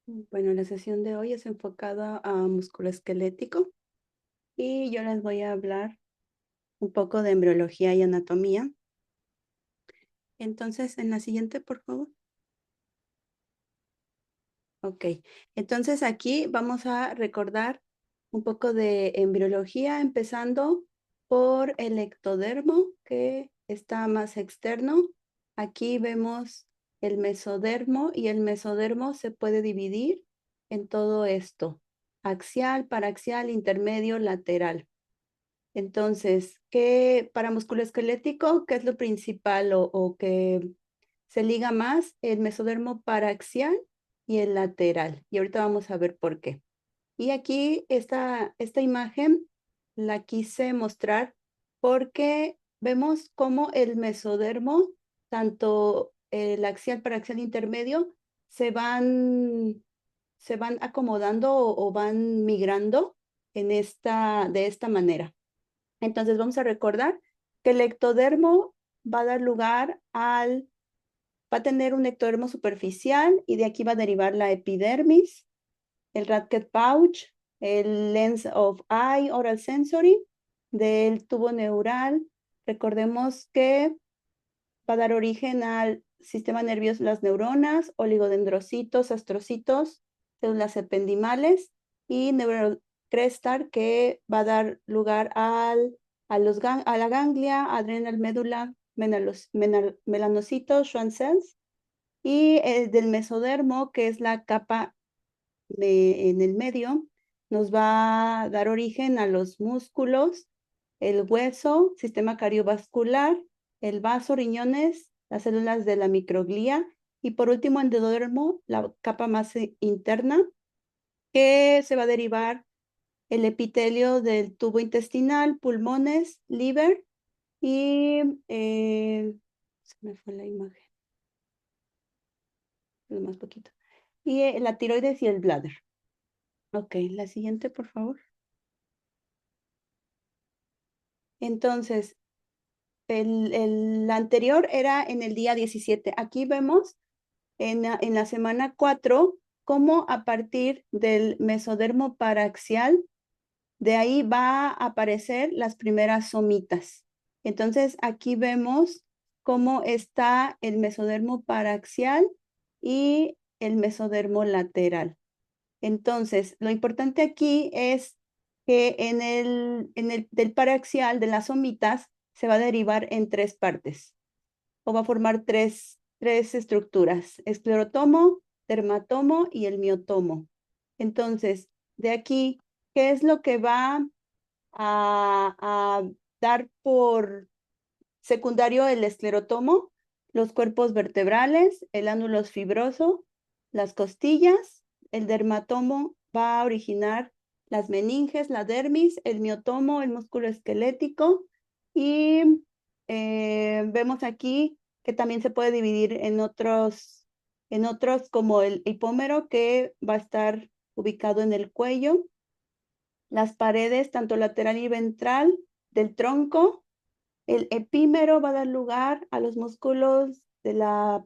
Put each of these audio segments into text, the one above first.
Bueno, la sesión de hoy es enfocada a musculoesquelético y yo les voy a hablar un poco de embriología y anatomía. Entonces, en la siguiente, por favor. Ok, entonces aquí vamos a recordar un poco de embriología, empezando por el ectodermo, que está más externo. Aquí vemos el mesodermo y el mesodermo se puede dividir en todo esto: axial, paraxial, intermedio, lateral. Entonces, ¿qué para musculoesquelético, qué es lo principal o que se liga más? El mesodermo paraxial y el lateral. Y ahorita vamos a ver por qué. Y aquí esta imagen la quise mostrar porque vemos cómo el mesodermo, tanto el axial, paraxial, intermedio, se van, se van acomodando o van migrando de esta manera. Entonces vamos a recordar que el ectodermo va a dar lugar va a tener un ectodermo superficial y de aquí va a derivar la epidermis, el Radke pouch, el lens of eye, oral sensory, del tubo neural. Recordemos que va a dar origen al sistema nervioso, las neuronas, oligodendrocitos, astrocitos, células ependimales y neurocrestar, que va a dar lugar a la ganglia, adrenal médula, melanocitos, Schwann cells, y el del mesodermo, que es la capa en el medio, nos va a dar origen a los músculos, el hueso, sistema cardiovascular, el vaso, riñones, las células de la microglía y por último endodermo, la capa más interna, que se va a derivar el epitelio del tubo intestinal, pulmones, liver y se me fue la imagen, lo más poquito. Y la tiroides y el bladder. Ok, la siguiente, por favor. Entonces, el anterior era en el día 17. Aquí vemos en la semana 4 cómo a partir del mesodermo paraxial, de ahí va a aparecer las primeras somitas. Entonces, aquí vemos cómo está el mesodermo paraxial y el mesodermo lateral. Entonces, lo importante aquí es que del paraxial, de las somitas, se va a derivar en tres partes o va a formar tres estructuras: esclerotomo, dermatomo y el miotomo. Entonces, de aquí, ¿qué es lo que va a dar por secundario el esclerotomo? Los cuerpos vertebrales, el ánulus fibroso, las costillas. El dermatomo va a originar las meninges, la dermis, el miotomo, el músculo esquelético. Y vemos aquí que también se puede dividir en otros como el hipómero, que va a estar ubicado en el cuello, las paredes tanto lateral y ventral del tronco. El epímero va a dar lugar a los músculos de la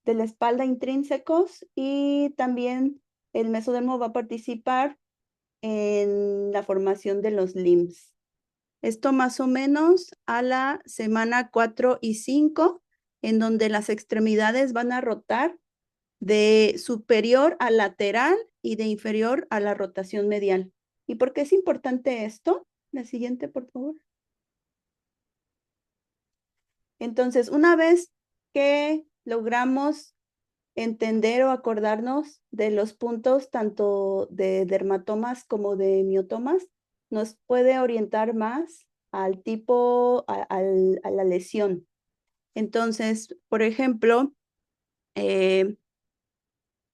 espalda intrínsecos, y también el mesodermo va a participar en la formación de los limbs. Esto más o menos a la semana 4 y 5, en donde las extremidades van a rotar de superior a lateral y de inferior a la rotación medial. ¿Y por qué es importante esto? La siguiente, por favor. Entonces, una vez que logramos entender o acordarnos de los puntos tanto de dermatomas como de miotomas, nos puede orientar más al tipo, a la lesión. Entonces, por ejemplo, eh,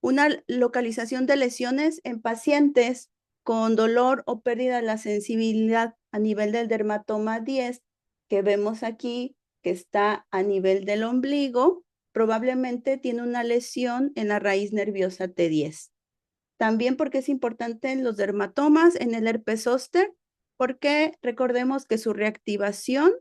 una localización de lesiones en pacientes con dolor o pérdida de la sensibilidad a nivel del dermatoma 10, que vemos aquí, que está a nivel del ombligo, probablemente tiene una lesión en la raíz nerviosa T10. También porque es importante en los dermatomas, en el herpes zóster, porque recordemos que su reactivación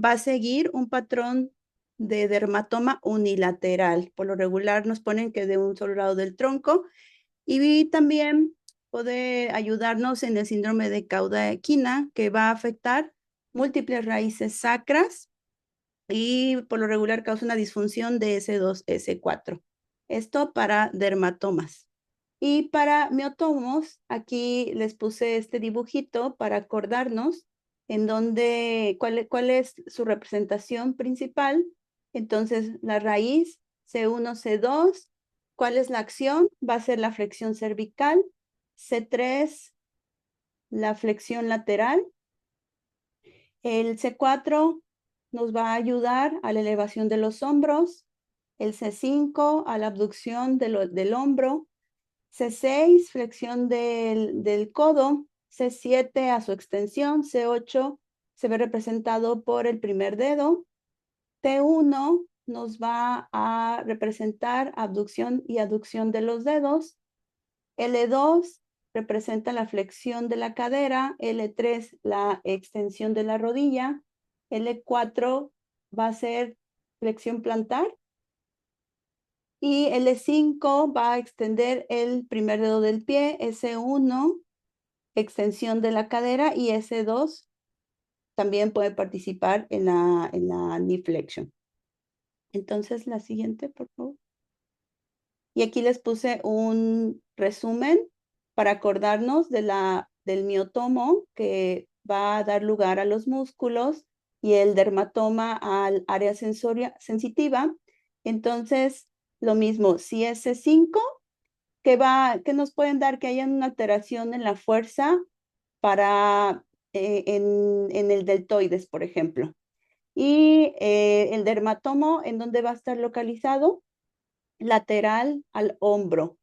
va a seguir un patrón de dermatoma unilateral. Por lo regular nos ponen que de un solo lado del tronco, Y también puede ayudarnos en el síndrome de cauda equina, que va a afectar múltiples raíces sacras y por lo regular causa una disfunción de S2, S4. Esto para dermatomas. Y para miotomos, aquí les puse este dibujito para acordarnos en dónde, cuál es su representación principal. Entonces, la raíz C1, C2, ¿cuál es la acción? Va a ser la flexión cervical. C3, la flexión lateral. El C4 nos va a ayudar a la elevación de los hombros. El C5 a la abducción del hombro. C6, flexión del codo. C7 a su extensión. C8 se ve representado por el primer dedo. T1 nos va a representar abducción y aducción de los dedos. L2 representa la flexión de la cadera. L3 la extensión de la rodilla. L4 va a ser flexión plantar. Y L5 va a extender el primer dedo del pie. S1, extensión de la cadera. Y S2 también puede participar en la knee flexion. Entonces, la siguiente, por favor. Y aquí les puse un resumen para acordarnos del miotomo que va a dar lugar a los músculos y el dermatoma al área sensitiva. Entonces, lo mismo, si es C5, que nos pueden dar que haya una alteración en la fuerza para en el deltoides, por ejemplo. Y el dermatomo, ¿en dónde va a estar localizado? Lateral al hombro.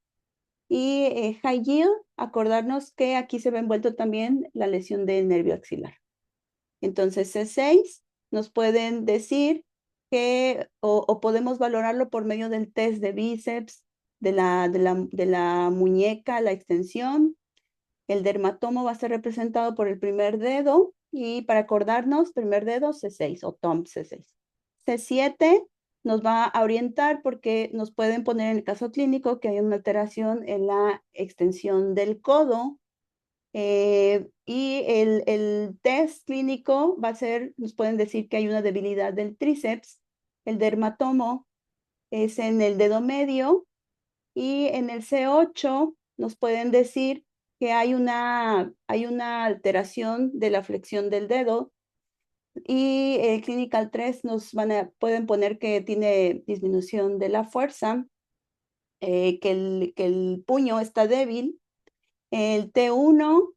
Y high yield, acordarnos que aquí se ve envuelto también la lesión del nervio axilar. Entonces, C6 nos pueden decir que, o podemos valorarlo por medio del test de bíceps, de la muñeca, la extensión. El dermatomo va a ser representado por el primer dedo y para acordarnos, primer dedo C6 o thumb C6. C7 nos va a orientar porque nos pueden poner en el caso clínico que hay una alteración en la extensión del codo y el test clínico va a ser, nos pueden decir que hay una debilidad del tríceps. El dermatomo es en el dedo medio y en el C8 nos pueden decir que hay una alteración de la flexión del dedo y el Clinical 3 pueden poner que tiene disminución de la fuerza, que el puño está débil. El T1,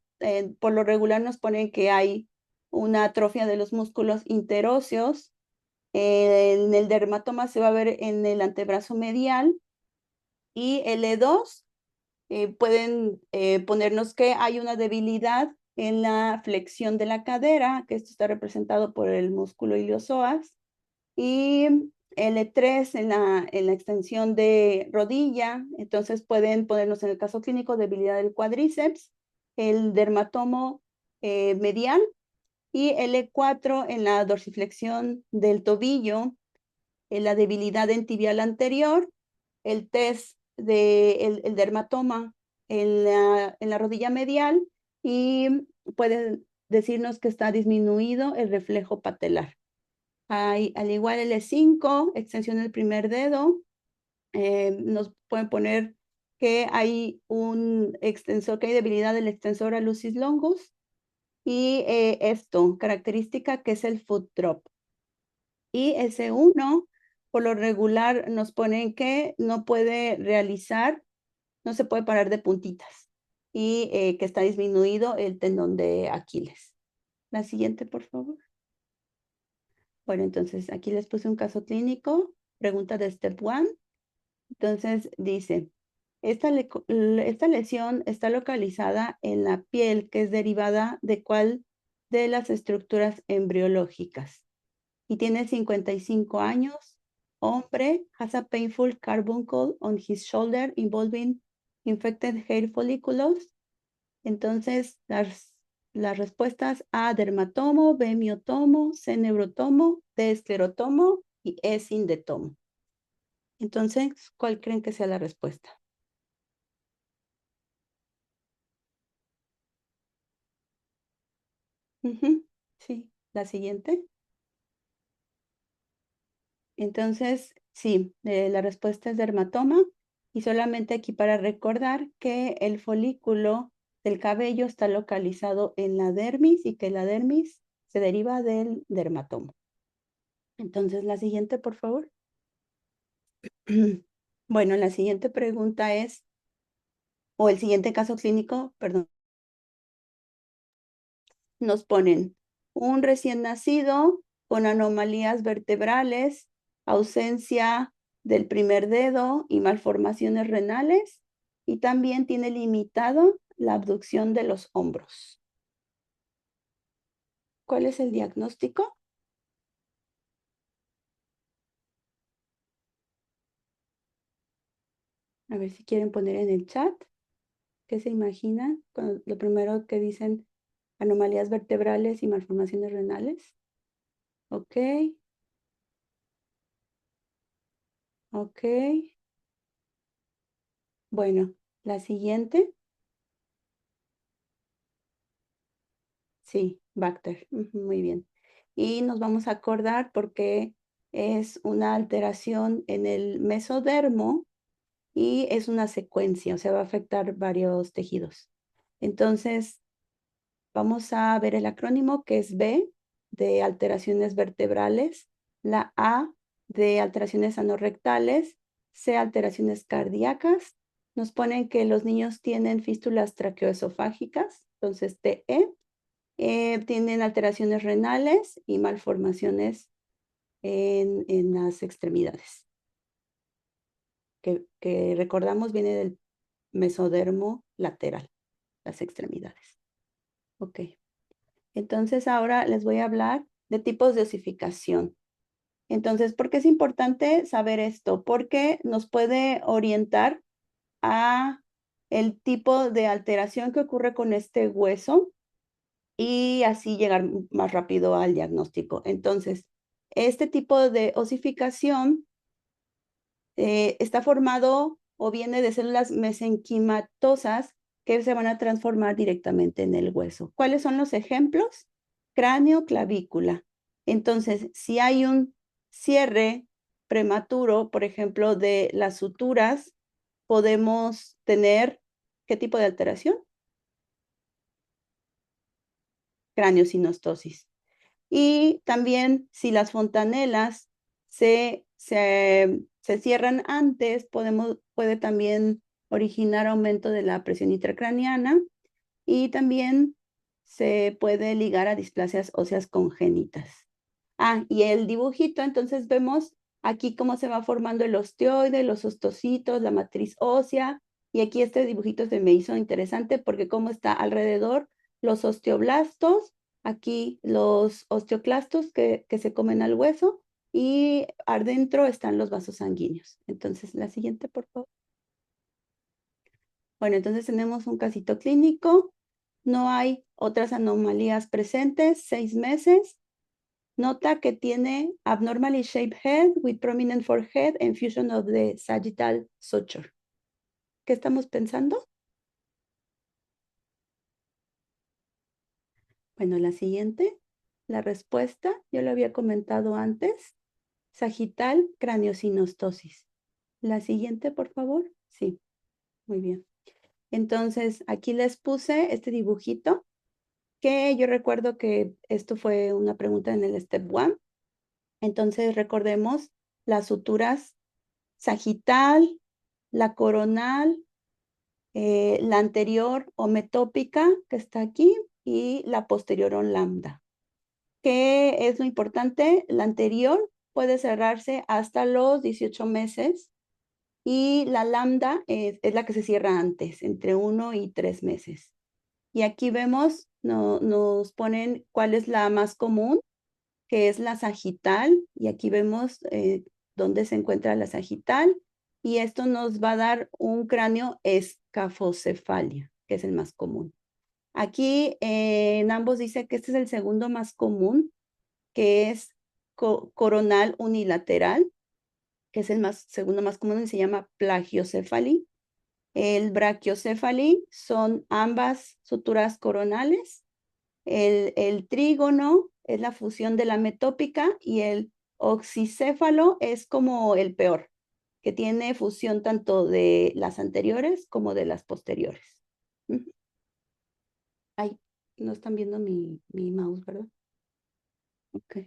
por lo regular nos ponen que hay una atrofia de los músculos interóseos. En el dermatoma se va a ver en el antebrazo medial. Y el E2 pueden ponernos que hay una debilidad en la flexión de la cadera, que esto está representado por el músculo iliosoas, y L3 en la extensión de rodilla. Entonces pueden ponernos en el caso clínico debilidad del cuádriceps, el dermatomo medial y L4 en la dorsiflexión del tobillo, en la debilidad en tibial anterior, el test el dermatoma en la rodilla medial y pueden decirnos que está disminuido el reflejo patelar. Al igual el E5, extensión del primer dedo, nos pueden poner que hay un extensor, que hay debilidad del extensor alucis longus y esto, característica que es el foot drop. Y S1, por lo regular, nos ponen que no puede realizar, no se puede parar de puntitas y que está disminuido el tendón de Aquiles. La siguiente, por favor. Bueno, entonces aquí les puse un caso clínico, pregunta de Step 1. Entonces dice, esta lesión está localizada en la piel que es derivada de cuál de las estructuras embriológicas y tiene 55 años, hombre, has a painful carbuncle on his shoulder involving infected hair follicles. Entonces, las respuestas A, dermatomo, B, miotomo, C, neurotomo, D, esclerotomo y E, sindetomo. Entonces, ¿cuál creen que sea la respuesta? Sí, la siguiente. Entonces, sí, la respuesta es dermatoma. Y solamente aquí para recordar que el folículo del cabello está localizado en la dermis y que la dermis se deriva del dermatoma. Entonces, la siguiente, por favor. Bueno, la siguiente pregunta es, o el siguiente caso clínico, perdón, nos ponen un recién nacido con anomalías vertebrales, ausencia del primer dedo y malformaciones renales, y también tiene limitado la abducción de los hombros. ¿Cuál es el diagnóstico? A ver si quieren poner en el chat qué se imaginan con lo primero que dicen anomalías vertebrales y malformaciones renales. Ok, ok. Bueno, la siguiente. Sí, Bacter. Muy bien. Y nos vamos a acordar porque es una alteración en el mesodermo y es una secuencia, o sea, va a afectar varios tejidos. Entonces, vamos a ver el acrónimo que es B de alteraciones vertebrales, la A de alteraciones anorrectales, C alteraciones cardíacas. Nos ponen que los niños tienen fístulas traqueoesofágicas, entonces TE. Tienen alteraciones renales y malformaciones en las extremidades, que recordamos viene del mesodermo lateral, las extremidades. Ok, entonces ahora les voy a hablar de tipos de osificación. Entonces, ¿por qué es importante saber esto? Porque nos puede orientar a el tipo de alteración que ocurre con este hueso y así llegar más rápido al diagnóstico. Entonces, este tipo de osificación está formado o viene de células mesenquimatosas que se van a transformar directamente en el hueso. ¿Cuáles son los ejemplos? Cráneo, clavícula. Entonces, si hay un cierre prematuro, por ejemplo, de las suturas, podemos tener, ¿qué tipo de alteración? Craneosinostosis. Y también si las fontanelas se cierran antes, puede también originar aumento de la presión intracraniana y también se puede ligar a displasias óseas congénitas. Y el dibujito, entonces vemos aquí cómo se va formando el osteoide, los ostocitos, la matriz ósea, y aquí este dibujito se me hizo interesante porque cómo está alrededor los osteoblastos, aquí los osteoclastos que se comen al hueso, y adentro están los vasos sanguíneos. Entonces, la siguiente, por favor. Bueno, entonces tenemos un casito clínico, no hay otras anomalías presentes, 6 meses. Nota que tiene abnormally shaped head with prominent forehead and fusion of the sagittal suture. ¿Qué estamos pensando? Bueno, la siguiente, la respuesta, yo lo había comentado antes, sagital craniosinostosis. La siguiente, por favor. Sí, muy bien. Entonces, aquí les puse este dibujito que yo recuerdo que esto fue una pregunta en el Step 1. Entonces, recordemos las suturas sagital, la coronal, la anterior ometópica que está aquí y la posterior on lambda. ¿Qué es lo importante? La anterior puede cerrarse hasta los 18 meses y la lambda es la que se cierra antes, entre 1 y 3 meses. Y aquí vemos, nos ponen cuál es la más común, que es la sagital, y aquí vemos dónde se encuentra la sagital, y esto nos va a dar un cráneo escafocefalia, que es el más común. Aquí en ambos dice que este es el segundo más común, que es coronal unilateral, que es el segundo más común y se llama plagiocefalia. El brachiocéfali son ambas suturas coronales El trígono es la fusión de la metópica y el oxicéfalo es como el peor, que tiene fusión tanto de las anteriores como de las posteriores. Ujú. Ay, no están viendo mi mouse, ¿verdad? Ok.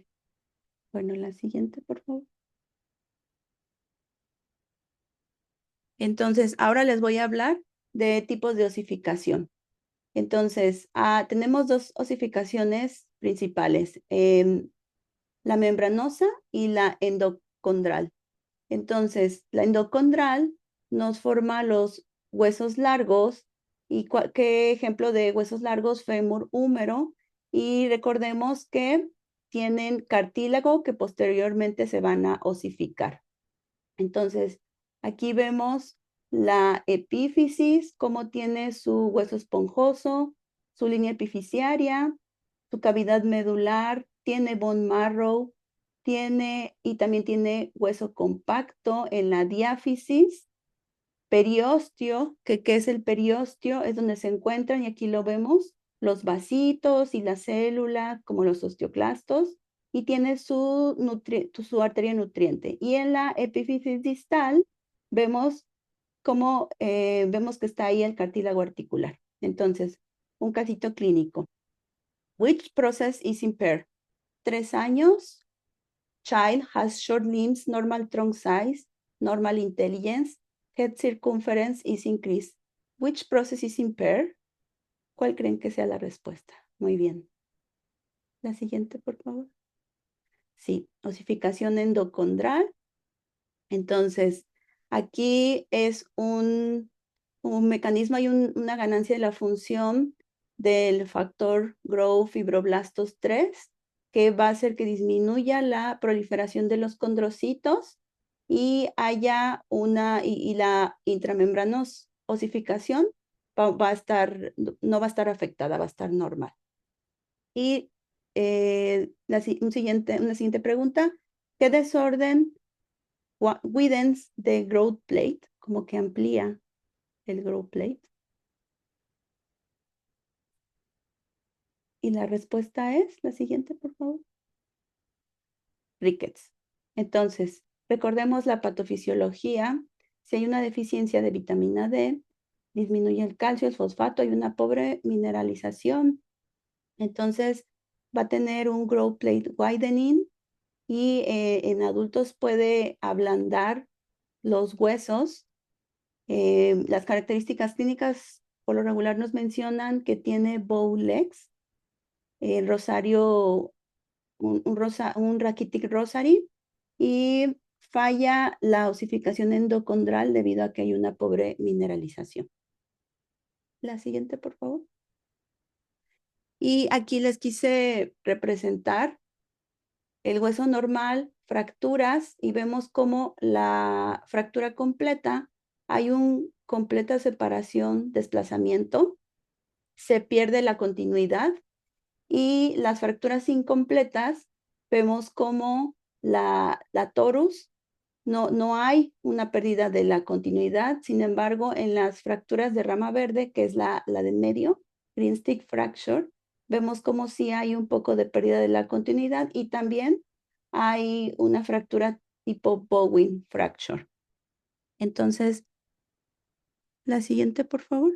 Bueno, la siguiente, por favor. Entonces, ahora les voy a hablar de tipos de osificación. Entonces, tenemos dos osificaciones principales, la membranosa y la endocondral. Entonces, la endocondral nos forma los huesos largos. ¿Y qué ejemplo de huesos largos? Fémur, húmero. Y recordemos que tienen cartílago que posteriormente se van a osificar. Entonces, aquí vemos la epífisis, cómo tiene su hueso esponjoso, su línea epifisiaria, su cavidad medular, tiene bone marrow, y también tiene hueso compacto en la diáfisis, periósteo, ¿qué es el periósteo? Es donde se encuentran, y aquí lo vemos, los vasitos y las células, como los osteoclastos, y tiene su arteria nutriente. Y en la epífisis distal vemos vemos que está ahí el cartílago articular. Entonces, un casito clínico. Which process is impaired? 3 años. Child has short limbs, normal trunk size, normal intelligence, head circumference is increased. Which process is impaired? ¿Cuál creen que sea la respuesta? Muy bien. La siguiente, por favor. Sí, osificación endocondral. Entonces, aquí es un mecanismo, hay una ganancia de la función del factor growth fibroblastos 3, que va a hacer que disminuya la proliferación de los condrocitos y haya y la intramembranos osificación va a estar, no va a estar afectada, va a estar normal. Y una siguiente pregunta, ¿qué desorden widens the growth plate? Como que amplía el growth plate. Y la respuesta es la siguiente, por favor. Rickets. Entonces, recordemos la patofisiología. Si hay una deficiencia de vitamina D, disminuye el calcio, el fosfato, hay una pobre mineralización. Entonces, va a tener un growth plate widening y en adultos puede ablandar los huesos. Las características clínicas por lo regular nos mencionan que tiene bow legs, rosario, un rachitic rosary, y falla la osificación endocondral debido a que hay una pobre mineralización. La siguiente, por favor. Y aquí les quise representar el hueso normal, fracturas, y vemos cómo la fractura completa, hay una completa separación, desplazamiento, se pierde la continuidad, y las fracturas incompletas, vemos como la torus, no hay una pérdida de la continuidad. Sin embargo, en las fracturas de rama verde, que es la del medio, green stick fracture, vemos como sí hay un poco de pérdida de la continuidad, y también hay una fractura tipo Bowen fracture. Entonces, la siguiente, por favor.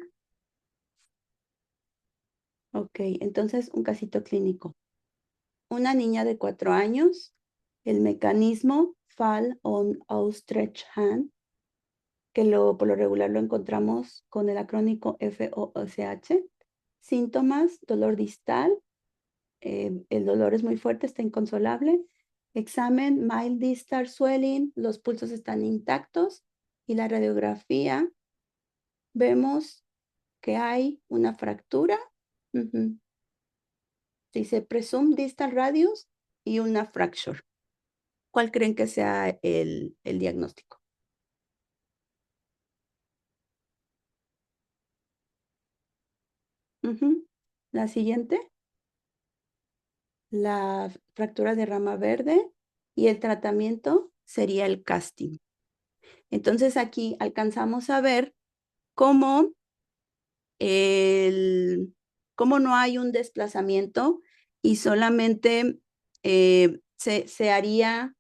Ok, entonces un casito clínico. Una niña de 4 años, el mecanismo fall on outstretched hand, que por lo regular lo encontramos con el acrónico FOSH. Síntomas, dolor distal, el dolor es muy fuerte, está inconsolable. Examen, mild distal swelling, los pulsos están intactos, y la radiografía, vemos que hay una fractura. Dice presumed distal radius y una fracture. ¿Cuál creen que sea el diagnóstico? La siguiente, la fractura de rama verde, y el tratamiento sería el casting. Entonces aquí alcanzamos a ver cómo el cómo no hay un desplazamiento y solamente se haría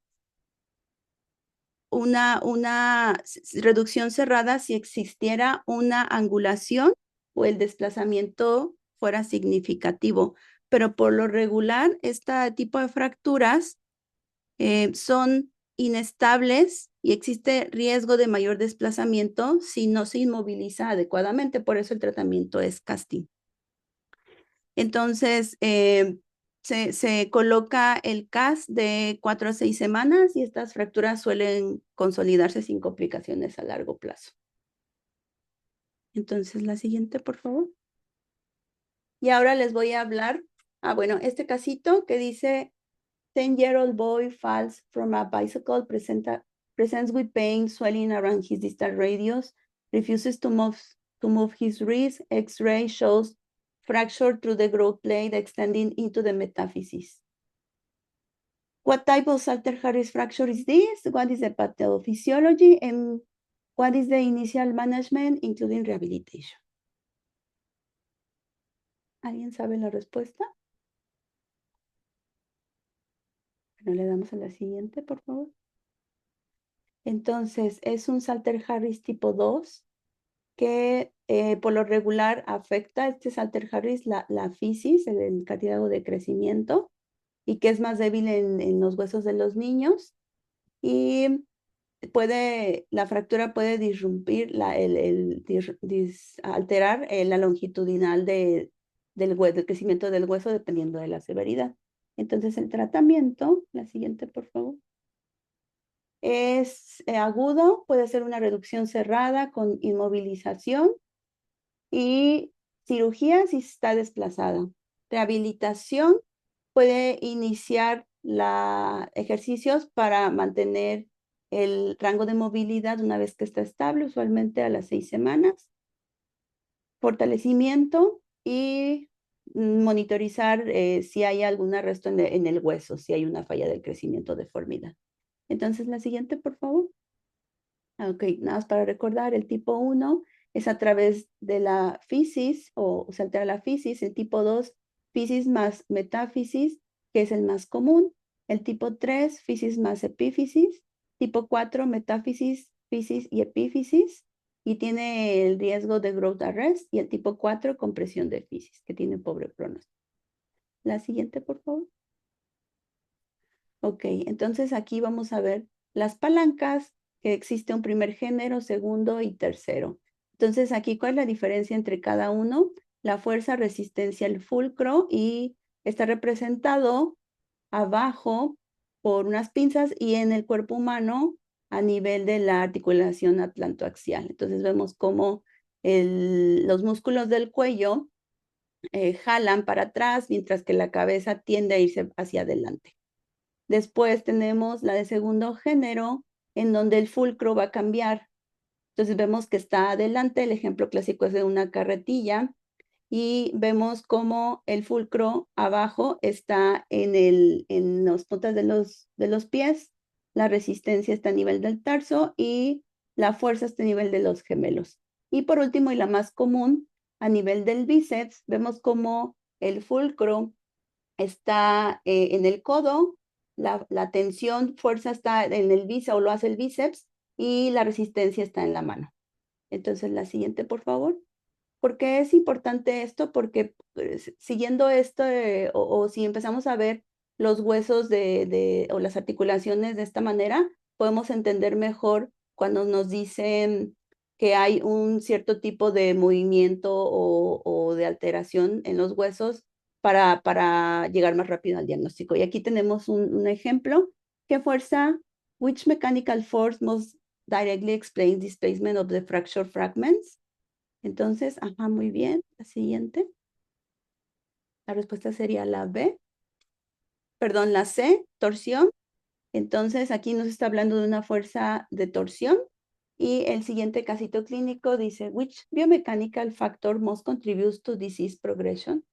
una reducción cerrada si existiera una angulación o el desplazamiento fuera significativo. Pero por lo regular, este tipo de fracturas son inestables y existe riesgo de mayor desplazamiento si no se inmoviliza adecuadamente. Por eso el tratamiento es casting. Entonces, se coloca el CAS de 4 a 6 semanas y estas fracturas suelen consolidarse sin complicaciones a largo plazo. Entonces, la siguiente, por favor. Y ahora les voy a hablar, bueno, este casito que dice 10-year-old boy falls from a bicycle, presents with pain, swelling around his distal radius, refuses to move his wrist, X-ray shows fracture through the growth plate extending into the metaphysis. What type of Salter-Harris fracture is this? What is the pathophysiology? And what is the initial management, including rehabilitation? ¿Alguien sabe la respuesta? Bueno, le damos a la siguiente, por favor. Entonces, es un Salter-Harris tipo 2 que por lo regular afecta este Salter-Harris la fisis, el cartílago de crecimiento, y que es más débil en los huesos de los niños. Y la fractura puede disrumpir, alterar la longitudinal del crecimiento del hueso dependiendo de la severidad. Entonces, el tratamiento, la siguiente, por favor. Es agudo, puede ser una reducción cerrada con inmovilización y cirugía si está desplazada. Rehabilitación puede iniciar ejercicios para mantener el rango de movilidad una vez que está estable, usualmente a las 6 semanas. Fortalecimiento y monitorizar si hay algún arresto en el hueso, si hay una falla del crecimiento o deformidad. Entonces, la siguiente, por favor. Ok, nada más para recordar, el tipo 1 es a través de la fisis o se altera la fisis. El tipo 2, fisis más metáfisis, que es el más común. El tipo 3, fisis más epífisis. Tipo 4, metáfisis, fisis y epífisis. Y tiene el riesgo de growth arrest. Y el tipo 4, compresión de fisis, que tiene pobre pronóstico. La siguiente, por favor. Ok, entonces aquí vamos a ver las palancas, que existe un primer género, segundo y tercero. Entonces aquí, ¿cuál es la diferencia entre cada uno? La fuerza, resistencia, el fulcro, y está representado abajo por unas pinzas y en el cuerpo humano a nivel de la articulación atlantoaxial. Entonces vemos cómo los músculos del cuello jalan para atrás mientras que la cabeza tiende a irse hacia adelante. Después tenemos la de segundo género, en donde el fulcro va a cambiar. Entonces vemos que está adelante, el ejemplo clásico es de una carretilla, y vemos cómo el fulcro abajo está en las puntas de los pies, la resistencia está a nivel del tarso y la fuerza está a nivel de los gemelos. Y por último, y la más común, a nivel del bíceps, vemos cómo el fulcro está en el codo, la tensión, fuerza está en el bíceps o lo hace el bíceps y la resistencia está en la mano. Entonces, la siguiente, por favor. ¿Por qué es importante esto? Porque siguiendo esto o si empezamos a ver los huesos o las articulaciones de esta manera, podemos entender mejor cuando nos dicen que hay un cierto tipo de movimiento o de alteración en los huesos para llegar más rápido al diagnóstico. Y aquí tenemos un ejemplo. ¿Qué fuerza? Which mechanical force most directly explains displacement of the fracture fragments? Entonces, muy bien. La siguiente. La respuesta sería la B. Perdón, la C, torsión. Entonces, aquí nos está hablando de una fuerza de torsión. Y el siguiente casito clínico dice, which biomechanical factor most contributes to disease progression?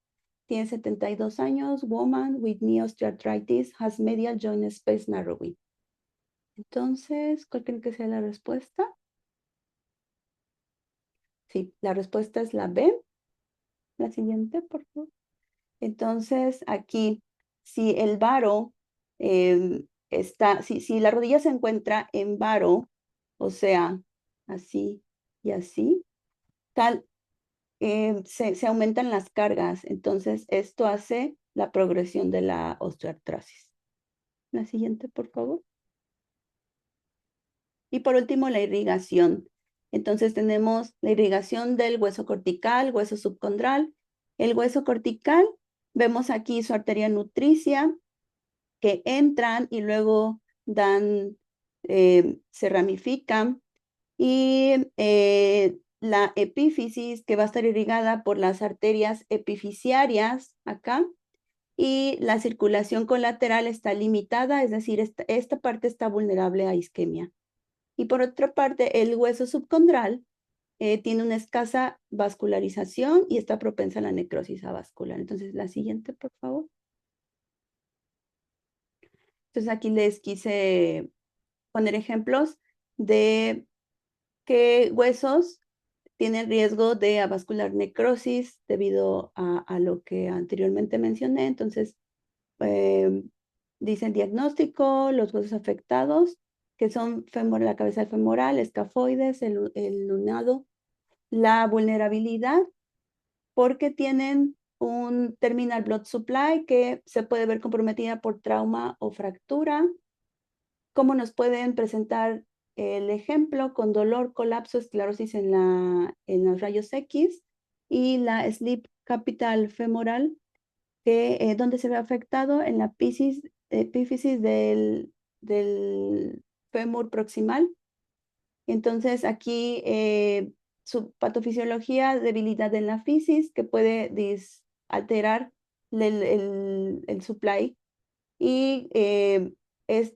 Tiene 72 años, woman with knee osteoarthritis, has medial joint space narrowing. Entonces, ¿cuál creen que sea la respuesta? Sí, la respuesta es la B. La siguiente, por favor. Entonces, aquí, si el varo si la rodilla se encuentra en varo, o sea, así y así, tal, se aumentan las cargas. Entonces, esto hace la progresión de la osteoartrosis. La siguiente, por favor. Y por último, la irrigación. Entonces tenemos la irrigación del hueso cortical, hueso subcondral. El hueso cortical, vemos aquí su arteria nutricia, que entran y luego se ramifican. Y la epífisis, que va a estar irrigada por las arterias epifisiarias acá. Y la circulación colateral está limitada, es decir, esta parte está vulnerable a isquemia. Y por otra parte, el hueso subcondral tiene una escasa vascularización y está propensa a la necrosis avascular. Entonces, la siguiente, por favor. Entonces, aquí les quise poner ejemplos de qué huesos tienen riesgo de avascular necrosis debido a lo que anteriormente mencioné. Entonces, eh, dicen diagnóstico, los huesos afectados, que son la cabeza femoral, escafoides, el lunado, la vulnerabilidad, porque tienen un terminal blood supply que se puede ver comprometida por trauma o fractura. ¿Cómo nos pueden presentar el ejemplo? Con dolor, colapso, esclerosis en los rayos X y la slip capital femoral, donde se ve afectado en la epífisis del fémur proximal. Entonces aquí su patofisiología, debilidad en la fisis, que puede alterar el supply y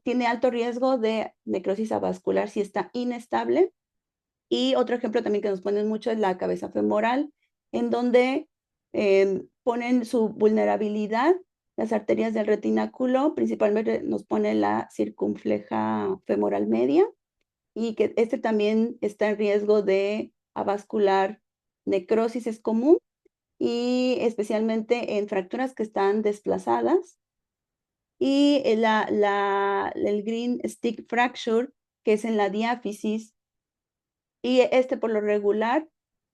tiene alto riesgo de necrosis avascular si está inestable. Y otro ejemplo también que nos ponen mucho es la cabeza femoral, en donde ponen su vulnerabilidad, las arterias del retináculo, principalmente nos pone la circunfleja femoral media, y que este también está en riesgo de avascular necrosis, es común, y especialmente en fracturas que están desplazadas. Y el green stick fracture, que es en la diáfisis, y este por lo regular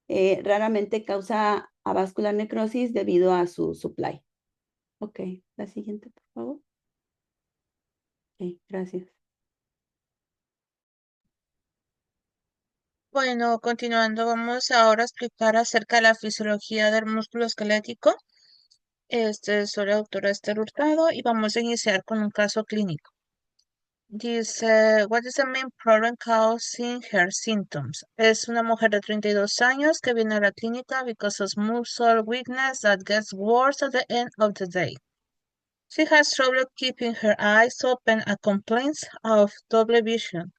raramente causa avascular necrosis debido a su supply. Ok, la siguiente, por favor. Ok, gracias. Bueno, continuando, vamos ahora a explicar acerca de la fisiología del músculo esquelético. Soy la doctora Esther Hurtado y vamos a iniciar con un caso clínico. Dice, what is the main problem causing her symptoms? Es una mujer de 32 años que viene a la clínica because of muscle weakness that gets worse at the end of the day. She has trouble keeping her eyes open and complains of double vision.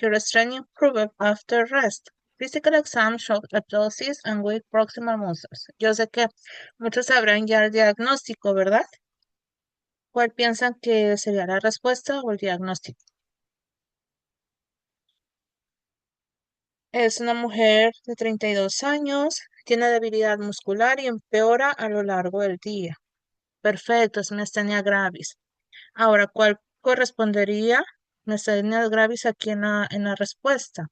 Her strength improved after rest. Physical exam showed arthrosis and weak proximal muscles. Yo sé que muchos sabrán ya el diagnóstico, ¿verdad? ¿Cuál piensan que sería la respuesta o el diagnóstico? Es una mujer de 32 años, tiene debilidad muscular y empeora a lo largo del día. Perfecto, es miastenia gravis. Ahora, ¿cuál correspondería miastenia gravis aquí en la respuesta?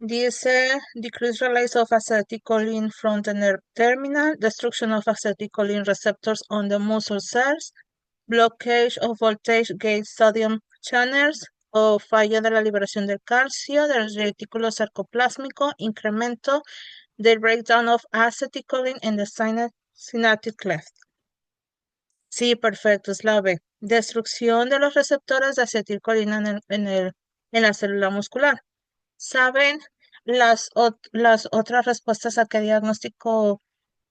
Dice decreased release of acetylcholine from the nerve terminal, destruction of acetylcholine receptors on the muscle cells, blockage of voltage gate sodium channels o falla de la liberación del calcio, del retículo sarcoplásmico, incremento del breakdown of acetylcholine in the synaptic cleft. Sí, perfecto, es la B. Destrucción de los receptores de acetilcolina en la célula muscular. ¿Saben las otras respuestas a qué diagnóstico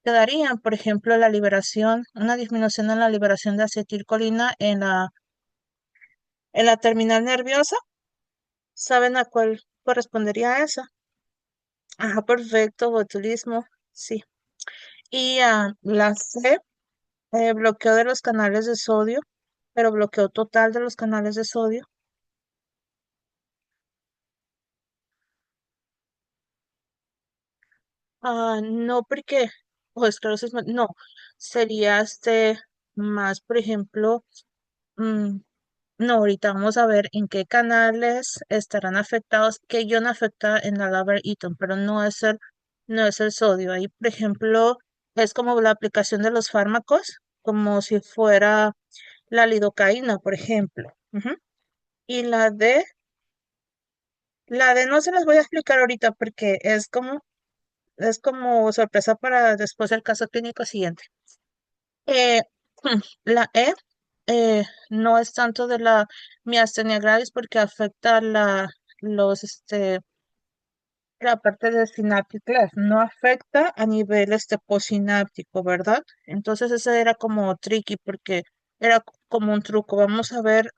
quedarían? Por ejemplo, una disminución en la liberación de acetilcolina en la terminal nerviosa. ¿Saben a cuál correspondería esa? Ajá, perfecto, botulismo, sí. Y la C, bloqueo de los canales de sodio, pero bloqueo total de los canales de sodio. No, porque o esclerosis, no, sería más, por ejemplo, mm, no, ahorita vamos a ver en qué canales estarán afectados, qué ion afecta en la Eaton, pero no es el sodio. Ahí, por ejemplo, es como la aplicación de los fármacos, como si fuera la lidocaína, por ejemplo. Ujú. Y la D no se las voy a explicar ahorita porque es como sorpresa para después del caso clínico siguiente. Eh, la E no es tanto de la miastenia gravis porque afecta la parte de synaptic cleft, no afecta a nivel postsináptico, ¿verdad? Entonces ese era como tricky porque era como un truco. Vamos a ver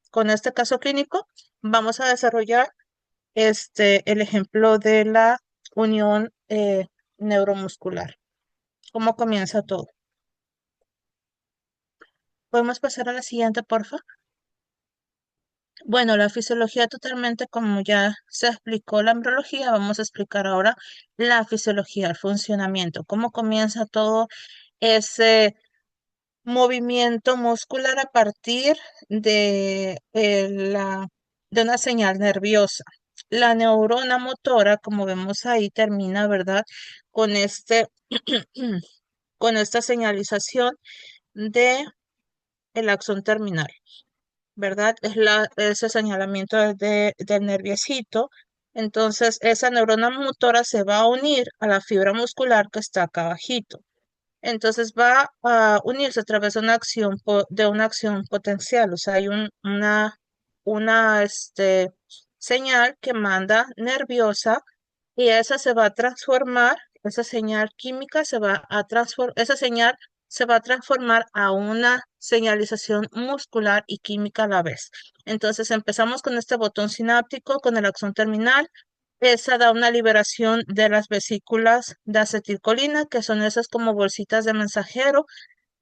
con este caso clínico, vamos a desarrollar el ejemplo de la unión neuromuscular. ¿Cómo comienza todo? ¿Podemos pasar a la siguiente, porfa? Bueno, la fisiología totalmente, como ya se explicó la embriología, vamos a explicar ahora la fisiología, el funcionamiento, cómo comienza todo ese movimiento muscular a partir de una señal nerviosa. La neurona motora, como vemos ahí, termina, ¿verdad? Con con esta señalización de el axón terminal. ¿Verdad? Ese señalamiento del nerviecito. Entonces, esa neurona motora se va a unir a la fibra muscular que está acá abajito. Entonces, va a unirse a través de una acción potencial. O sea, hay una señal que manda nerviosa y esa se va a transformar, esa señal química se va a transformar, esa señal se va a transformar a una señalización muscular y química a la vez. Entonces empezamos con este botón sináptico, con el axón terminal. Esa da una liberación de las vesículas de acetilcolina, que son esas como bolsitas de mensajero,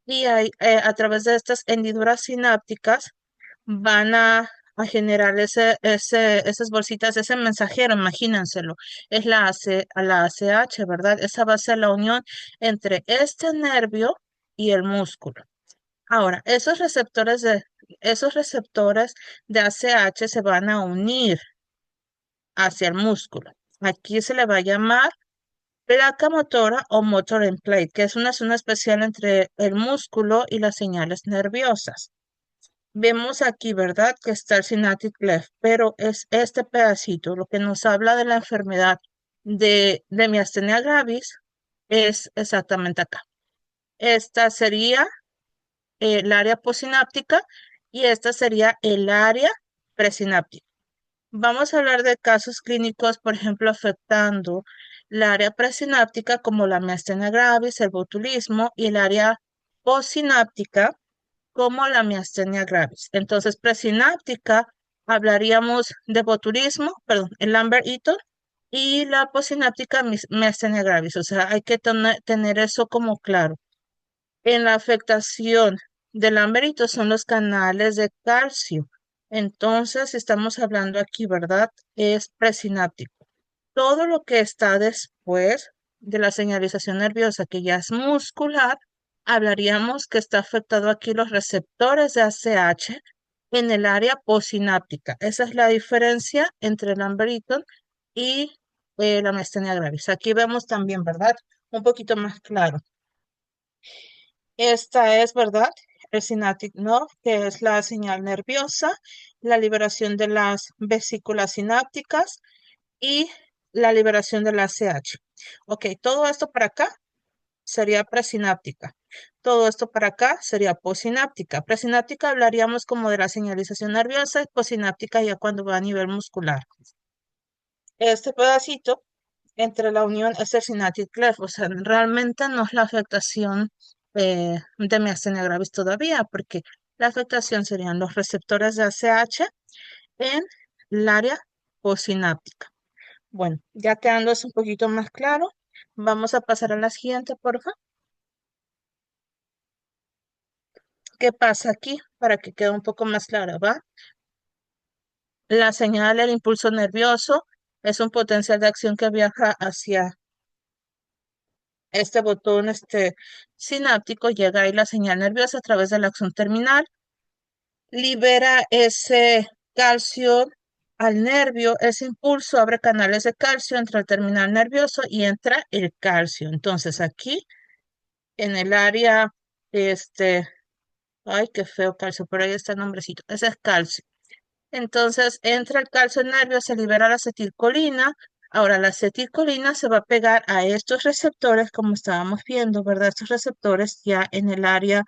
y a través de estas hendiduras sinápticas van a generar esas bolsitas, ese mensajero, imagínenselo, es la ACH, ¿verdad? Esa va a ser la unión entre este nervio y el músculo. Ahora, esos receptores de ACH se van a unir hacia el músculo. Aquí se le va a llamar placa motora o motor end plate, que es una zona especial entre el músculo y las señales nerviosas. Vemos aquí, ¿verdad? Que está el synaptic cleft, pero es este pedacito lo que nos habla de la enfermedad de miastenia gravis, es exactamente acá. Esta sería el área postsináptica y esta sería el área presináptica. Vamos a hablar de casos clínicos, por ejemplo, afectando la área presináptica como la miastenia gravis, el botulismo, y el área postsináptica como la miastenia gravis. Entonces, presináptica, hablaríamos de botulismo, perdón, el Lambert-Eaton, y la postsináptica, miastenia gravis. O sea, hay que tener eso como claro. En la afectación del Lambert-Eaton son los canales de calcio. Entonces, estamos hablando aquí, ¿verdad? Es presináptico. Todo lo que está después de la señalización nerviosa, que ya es muscular, hablaríamos que está afectado aquí los receptores de ACH en el área postsináptica. Esa es la diferencia entre el Lambert-Eaton y la miastenia gravis. Aquí vemos también, ¿verdad? Un poquito más claro. Esta es, ¿verdad? El synaptic nerve, que es la señal nerviosa, la liberación de las vesículas sinápticas y la liberación de la ACH. Ok, todo esto para acá sería presináptica. Todo esto para acá sería postsináptica. Presináptica hablaríamos como de la señalización nerviosa y postsináptica ya cuando va a nivel muscular. Este pedacito entre la unión es el synaptic cleft, o sea, realmente no es la afectación de miastenia gravis todavía, porque la afectación serían los receptores de ACH en el área postsináptica. Bueno, ya quedando eso un poquito más claro, vamos a pasar a la siguiente, por favor. ¿Qué pasa aquí? Para que quede un poco más clara, ¿va? La señal del impulso nervioso es un potencial de acción que viaja hacia Este botón sináptico llega ahí la señal nerviosa a través de la acción terminal, libera ese calcio al nervio, ese impulso abre canales de calcio entre el terminal nervioso y entra el calcio. Entonces aquí en el área, este, ay, qué feo calcio, pero ahí está el nombrecito, ese es calcio. Entonces entra el calcio en nervio, se libera la acetilcolina. Ahora la acetilcolina se va a pegar a estos receptores, como estábamos viendo, ¿verdad? Estos receptores ya en el área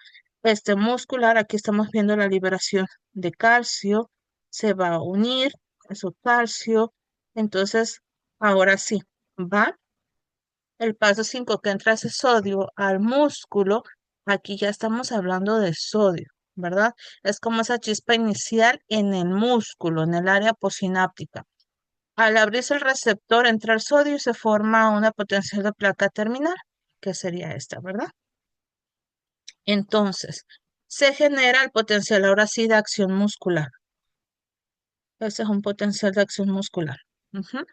muscular. Aquí estamos viendo la liberación de calcio. Se va a unir eso calcio. Entonces, ahora sí, va el paso 5 que entra ese sodio al músculo. Aquí ya estamos hablando de sodio, ¿verdad? Es como esa chispa inicial en el músculo, en el área posináptica. Al abrirse el receptor, entra el sodio y se forma una potencial de placa terminal, que sería esta, ¿verdad? Entonces, se genera el potencial ahora sí de acción muscular. Ese es un potencial de acción muscular. Ujú.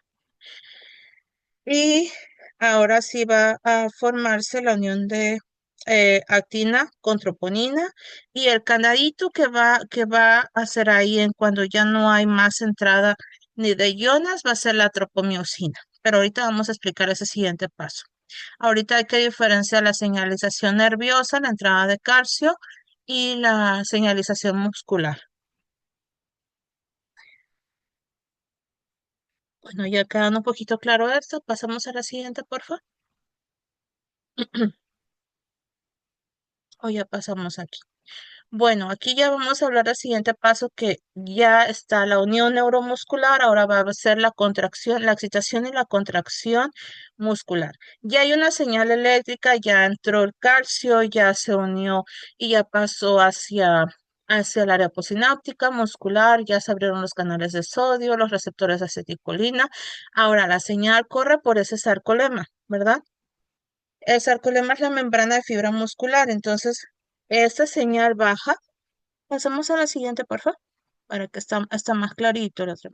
Y ahora sí va a formarse la unión de actina con troponina y el candadito que va a hacer ahí en cuando ya no hay más entrada ni de ionas va a ser la tropomiosina. Pero ahorita vamos a explicar ese siguiente paso. Ahorita hay que diferenciar la señalización nerviosa, la entrada de calcio y la señalización muscular. Bueno, ya quedando un poquito claro esto, pasamos a la siguiente, por favor. O ya pasamos aquí. Bueno, aquí ya vamos a hablar del siguiente paso que ya está la unión neuromuscular, ahora va a ser la contracción, la excitación y la contracción muscular. Ya hay una señal eléctrica, ya entró el calcio, ya se unió y ya pasó hacia el área posináptica muscular, ya se abrieron los canales de sodio, los receptores de acetilcolina. Ahora la señal corre por ese sarcolema, ¿verdad? El sarcolema es la membrana de fibra muscular, entonces esta señal baja. Pasamos a la siguiente, por favor, para que está más clarito la otra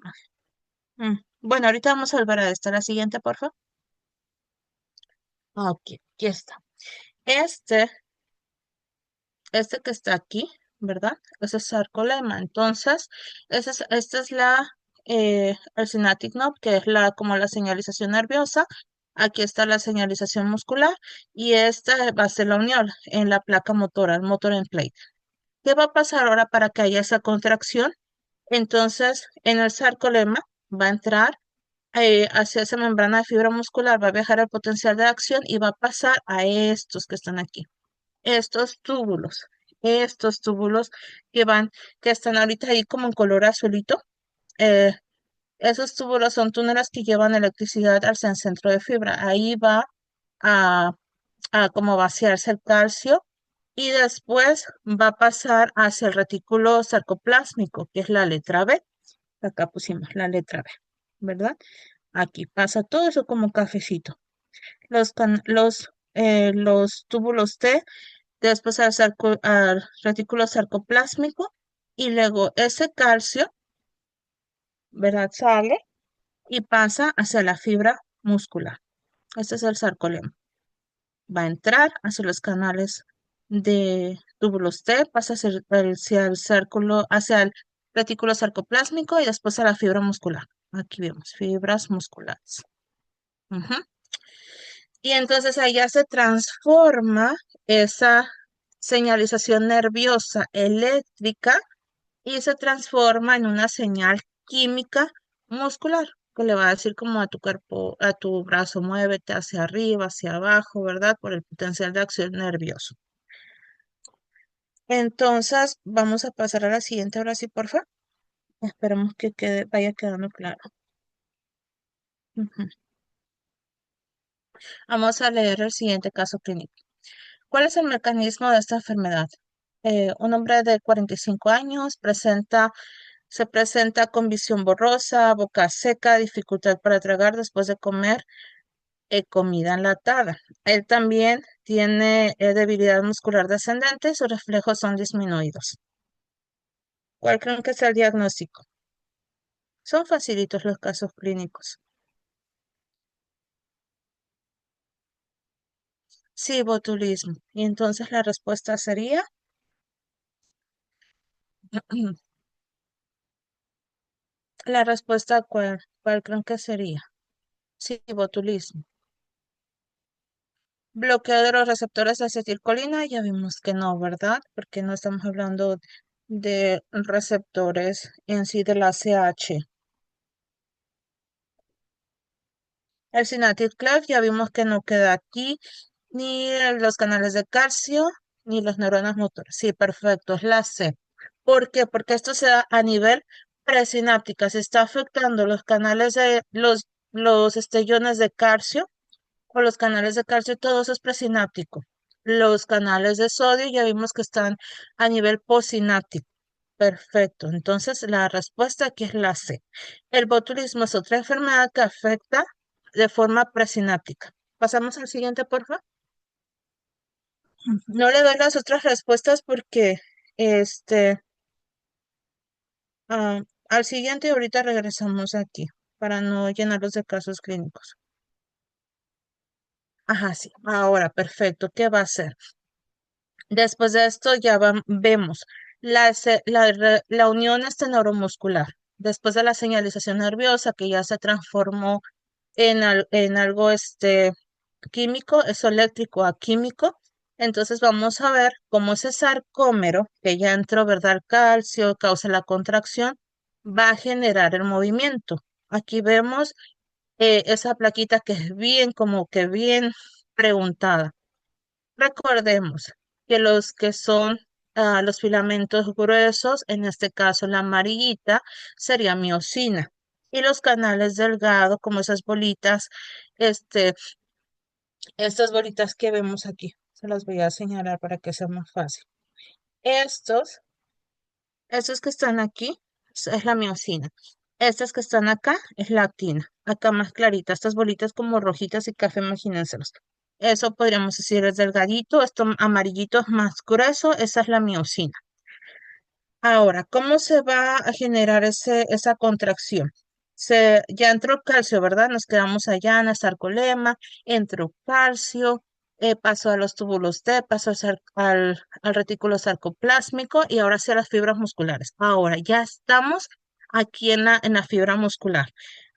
imagen. Bueno, ahorita vamos a volver a esta. La siguiente, por favor. Ok, aquí está. Este, este que está aquí, ¿verdad? Ese es sarcolema. Entonces, esta es el synaptic node, que es como la señalización nerviosa. Aquí está la señalización muscular y esta va a ser la unión en la placa motora, el motor end plate. ¿Qué va a pasar ahora para que haya esa contracción? Entonces, en el sarcolema va a entrar hacia esa membrana de fibra muscular, va a viajar el potencial de acción y va a pasar a estos que están aquí, estos túbulos, estos túbulos que están ahorita ahí como en color azulito. eh, Esos túbulos son túneles que llevan electricidad hacia el centro de fibra. Ahí va a, a como vaciarse el calcio y después va a pasar hacia el retículo sarcoplásmico, que es la letra B. Acá pusimos la letra B, ¿verdad? Aquí pasa todo eso como cafecito. Los túbulos T, después al retículo sarcoplásmico y luego ese calcio, ¿verdad? Sale y pasa hacia la fibra muscular. Este es el sarcolema. Va a entrar hacia los canales de túbulos T, pasa hacia el retículo sarcoplásmico y después a la fibra muscular. Aquí vemos fibras musculares. Ujú. Y entonces allá se transforma esa señalización nerviosa eléctrica y se transforma en una señal química muscular que le va a decir como a tu cuerpo, a tu brazo, muévete hacia arriba, hacia abajo, ¿verdad? Por el potencial de acción nervioso. Entonces, vamos a pasar a la siguiente ahora sí, por favor. Esperemos que vaya quedando claro. Ujú. Vamos a leer el siguiente caso clínico. ¿Cuál es el mecanismo de esta enfermedad? Un hombre de 45 años se presenta con visión borrosa, boca seca, dificultad para tragar después de comer comida enlatada. Él también tiene debilidad muscular descendente y sus reflejos son disminuidos. ¿Cuál creen que es el diagnóstico? Son facilitos los casos clínicos. Sí, botulismo. Y entonces la respuesta sería, la respuesta ¿cuál creen que sería? Sí, botulismo. Bloqueo de los receptores de acetilcolina, ya vimos que no, ¿verdad? Porque no estamos hablando de receptores en sí de la CH. El Synaptic Cleft ya vimos que no queda aquí, ni los canales de calcio, ni las neuronas motoras. Sí, perfecto, es la C. ¿Por qué? Porque esto se da a nivel presináptica, se está afectando los canales de los iones de calcio o los canales de calcio, todo eso es presináptico. Los canales de sodio ya vimos que están a nivel posináptico. Perfecto. Entonces, la respuesta aquí es la C. El botulismo es otra enfermedad que afecta de forma presináptica. Pasamos al siguiente, por favor. No le doy las otras respuestas porque este ah, al siguiente ahorita regresamos aquí para no llenarlos de casos clínicos. Ajá, sí. Ahora, perfecto. ¿Qué va a hacer? Después de esto ya vemos la unión neuromuscular. Después de la señalización nerviosa que ya se transformó en algo químico, eso eléctrico a químico. Entonces vamos a ver cómo ese sarcómero que ya entró, ¿verdad? El calcio causa la contracción, va a generar el movimiento. Aquí vemos esa plaquita que es bien, como que bien preguntada. Recordemos que los que son los filamentos gruesos, en este caso la amarillita, sería miosina. Y los canales delgados, como esas bolitas, este, estas bolitas que vemos aquí, se las voy a señalar para que sea más fácil. Estos, estos que están aquí, es la miosina. Estas que están acá es la actina. Acá más clarita, estas bolitas como rojitas y café, imagínenselos. Eso podríamos decir es delgadito, esto amarillito es más grueso, esa es la miosina. Ahora, ¿cómo se va a generar esa contracción? Ya entró el calcio, ¿verdad? Nos quedamos allá en el sarcolema, entró calcio, pasó a los túbulos D, pasó al retículo sarcoplásmico y ahora sí a las fibras musculares. Ahora, ya estamos aquí en la fibra muscular.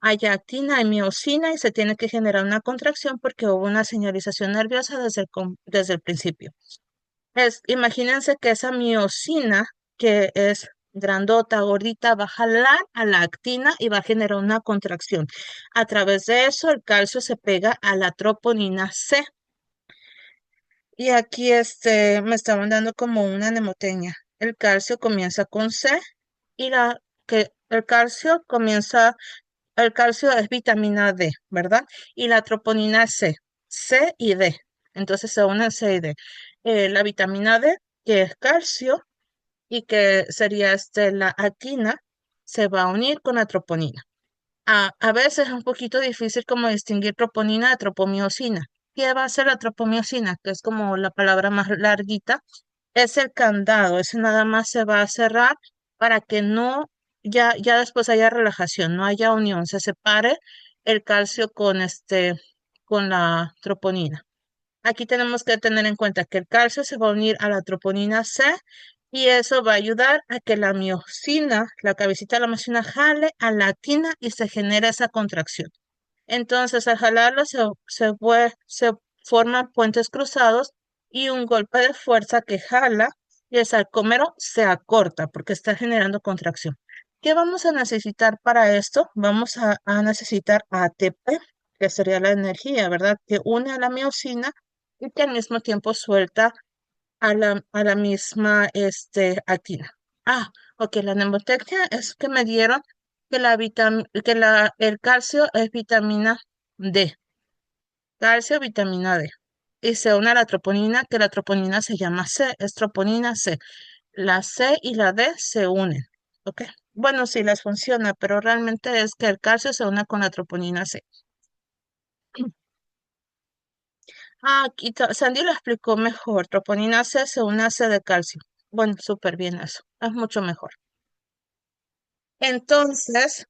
Hay actina, hay miosina y se tiene que generar una contracción porque hubo una señalización nerviosa desde el principio. Imagínense que esa miosina, que es grandota, gordita, va a jalar a la actina y va a generar una contracción. A través de eso, el calcio se pega a la troponina C. Y aquí me estaban dando como una mnemotecnia. El calcio comienza con C y el calcio es vitamina D, ¿verdad? Y la troponina C, C y D. Entonces se unen C y D. La vitamina D, que es calcio, y que sería la actina, se va a unir con la troponina. A veces es un poquito difícil como distinguir troponina de tropomiosina. ¿Qué va a ser la tropomiosina? Que es como la palabra más larguita. Es el candado, ese nada más se va a cerrar para que no, ya después haya relajación, no haya unión, se separe el calcio con la troponina. Aquí tenemos que tener en cuenta que el calcio se va a unir a la troponina C y eso va a ayudar a que la miosina, la cabecita de la miosina, jale a la actina y se genera esa contracción. Entonces, al jalarlo se forman puentes cruzados y un golpe de fuerza que jala y el sarcómero se acorta porque está generando contracción. ¿Qué vamos a necesitar para esto? Vamos a necesitar ATP, que sería la energía, ¿verdad? Que une a la miosina y que al mismo tiempo suelta a la misma actina. Ah, ok, la mnemotecnia es que me dieron el calcio es vitamina D, calcio, vitamina D. Y se une a la troponina, que la troponina se llama C, es troponina C. La C y la D se unen, ¿ok? Bueno, sí les funciona, pero realmente es que el calcio se une con la troponina C. Ah, aquí Sandy lo explicó mejor. Troponina C se une a C de calcio. Bueno, súper bien eso. Es mucho mejor. Entonces,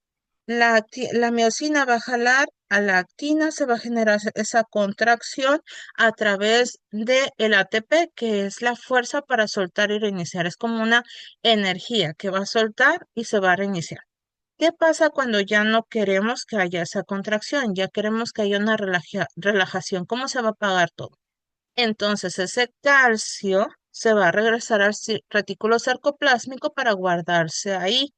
la miosina va a jalar a la actina, se va a generar esa contracción a través del ATP, que es la fuerza para soltar y reiniciar. Es como una energía que va a soltar y se va a reiniciar. ¿Qué pasa cuando ya no queremos que haya esa contracción? Ya queremos que haya una relajación. ¿Cómo se va a apagar todo? Entonces ese calcio se va a regresar al retículo sarcoplásmico para guardarse ahí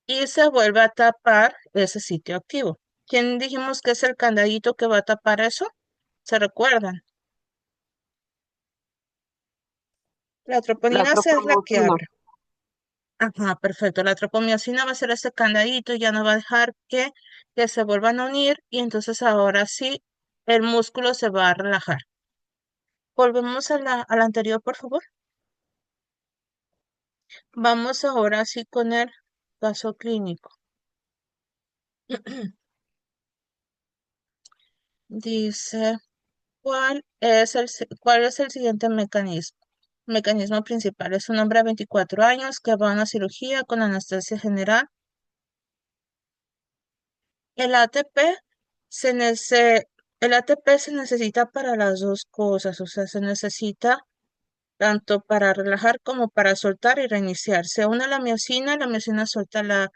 y se vuelve a tapar ese sitio activo. ¿Quién dijimos que es el candadito que va a tapar eso? ¿Se recuerdan? La La troponina C es la que troponina. abre. Ajá, perfecto. La tropomiosina va a ser ese candadito, ya no va a dejar que se vuelvan a unir y entonces ahora sí el músculo se va a relajar. Volvemos a la anterior, por favor. Vamos ahora sí con el caso clínico. Dice, cuál es el siguiente mecanismo? Mecanismo principal. Es un hombre de 24 años que va a una cirugía con anestesia general. El ATP el ATP se necesita para las dos cosas, o sea, se necesita tanto para relajar como para soltar y reiniciar. Se une la miosina suelta la